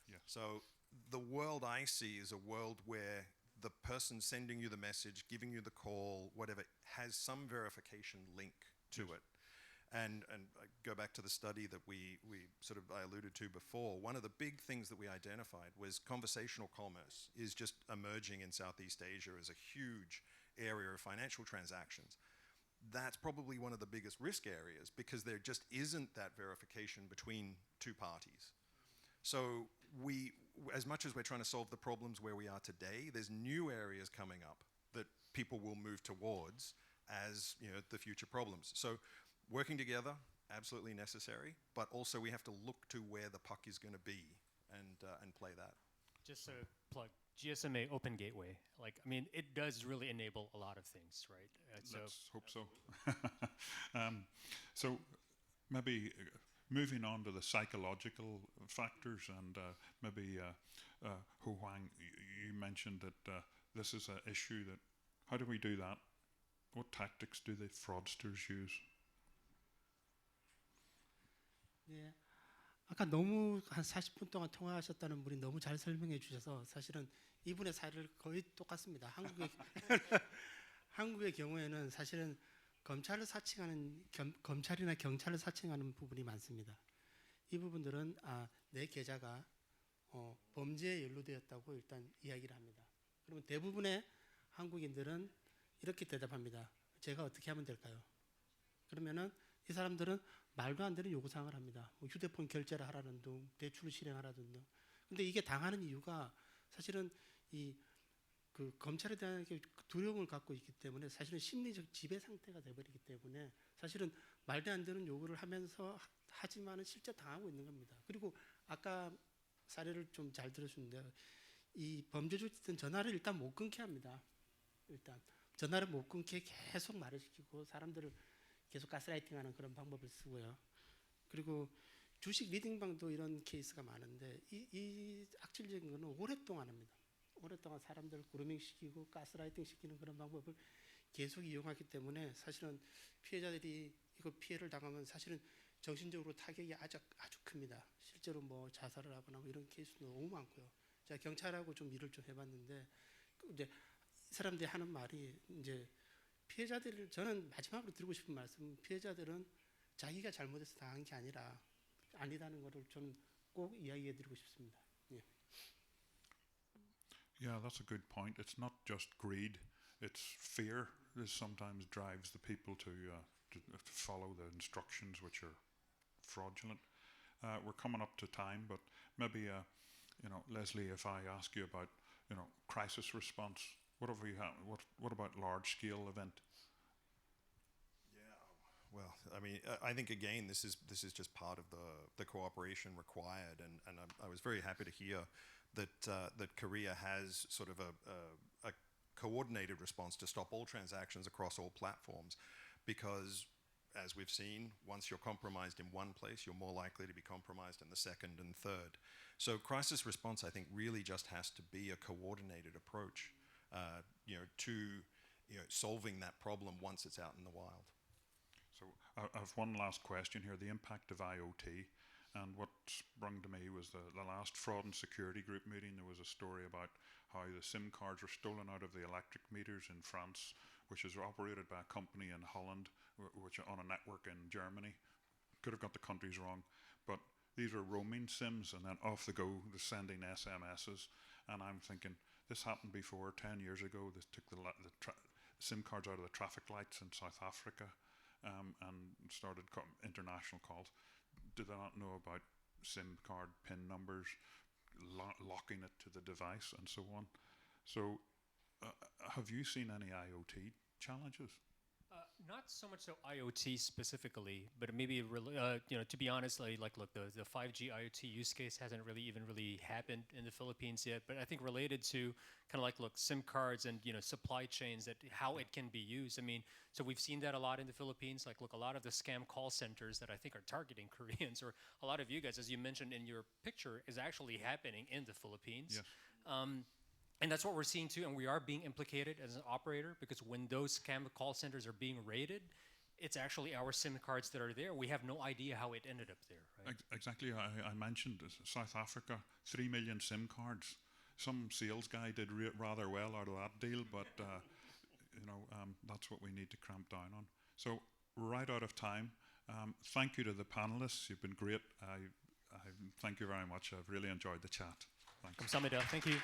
Yes. So the world I see is a world where the person sending you the message, giving you the call, whatever, has some verification link to it. And I go back to the study that I alluded to before. One of the big things that we identified was conversational commerce is just emerging in Southeast Asia as a huge area of financial transactions. That's probably one of the biggest risk areas because there just isn't that verification between two parties. So as much as we're trying to solve the problems where we are today, there's new areas coming up that people will move towards as the future problems. So working together, absolutely necessary, but also we have to look to where the puck is going to be and play that. Just a plug, GSMA Open Gateway. It does really enable a lot of things, right? Let's hope so. So maybe moving on to the psychological factors, and maybe Ho Huang, you mentioned that this is an issue that, how do we do that? What tactics do the fraudsters use? 예, 아까 너무 한 40분 동안 통화하셨다는 분이 너무 잘 설명해 주셔서 사실은 이분의 사례를 거의 똑같습니다. 한국의 경우에는 사실은 검찰이나 경찰을 사칭하는 부분이 많습니다. 이 부분들은 내 계좌가 범죄에 연루되었다고 일단 이야기를 합니다. 그러면 대부분의 한국인들은 이렇게 대답합니다. 제가 어떻게 하면 될까요? 그러면은 이 사람들은 말도 안 되는 요구사항을 합니다. 휴대폰 결제를 하라는 등, 대출을 실행하라는 등. 근데 이게 당하는 이유가 사실은 그 검찰에 대한 두려움을 갖고 있기 때문에 사실은 심리적 지배 상태가 돼버리기 때문에 사실은 말도 안 되는 요구를 하면서 하지만은 실제 당하고 있는 겁니다. 그리고 아까 사례를 좀 잘 들으셨는데 이 범죄조직은 전화를 일단 못 끊게 합니다. 일단 전화를 못 끊게 계속 말을 시키고 사람들을 계속 가스라이팅하는 그런 방법을 쓰고요. 그리고 주식 리딩방도 이런 케이스가 많은데 이 악질적인 거는 오랫동안 합니다. 오랫동안 사람들을 그루밍 시키고 가스라이팅 시키는 그런 방법을 계속 이용하기 때문에 사실은 피해자들이 이거 피해를 당하면 사실은 정신적으로 타격이 아주 큽니다. 실제로 뭐 자살을 하거나 뭐 이런 케이스도 너무 많고요. 제가 경찰하고 좀 일을 좀 해봤는데 이제 사람들이 하는 말이 이제 피해자들을 저는 마지막으로 드리고 싶은 말씀은 피해자들은 자기가 잘못해서 당한 게 아니다는 것을 저는 꼭 이야기해드리고 싶습니다. 예. Yeah, that's a good point. It's not just greed; it's fear that sometimes drives the people to follow the instructions, which are fraudulent. We're coming up to time, but maybe, Leslie, if I ask you about, crisis response, what about large-scale event? Yeah, well, I think again, this is just part of the cooperation required, and I was very happy to hear that Korea has sort of a coordinated response to stop all transactions across all platforms, because as we've seen, once you're compromised in one place, you're more likely to be compromised in the second and third. So crisis response, I think, really just has to be a coordinated approach, to solving that problem once it's out in the wild. So I have one last question here, the impact of IoT. And what sprung to me was the last Fraud and Security Group meeting. There was a story about how the SIM cards were stolen out of the electric meters in France, which is operated by a company in Holland, which on a network in Germany. Could have got the countries wrong, but these are roaming SIMs, and then off they go, they're sending SMSs. And I'm thinking, this happened before, 10 years ago. This took the SIM cards out of the traffic lights in South Africa and started international calls. Do they not know about SIM card PIN numbers, locking it to the device, and so on? So, have you seen any IoT challenges? Not so much so IoT specifically, but maybe you know, to be honest, like look, the 5G IoT use case hasn't really happened in the Philippines yet. But I think related to kind of like look, SIM cards and you know supply chains, that how it can be used. I mean, so we've seen that a lot in the Philippines. Like look, a lot of the scam call centers that I think are targeting Koreans, or a lot of you guys, as you mentioned in your picture, is actually happening in the Philippines. Yes. And that's what we're seeing too, and we are being implicated as an operator, because when those scam call centers are being raided, it's actually our SIM cards that are there. We have no idea how it ended up there. Right? Exactly. I mentioned South Africa, 3 million SIM cards. Some sales guy did rather well out of that deal, but you know, that's what we need to cramp down on. So we're right out of time. Thank you to the panelists. You've been great. I thank you very much. I've really enjoyed the chat. Thanks. Thank you.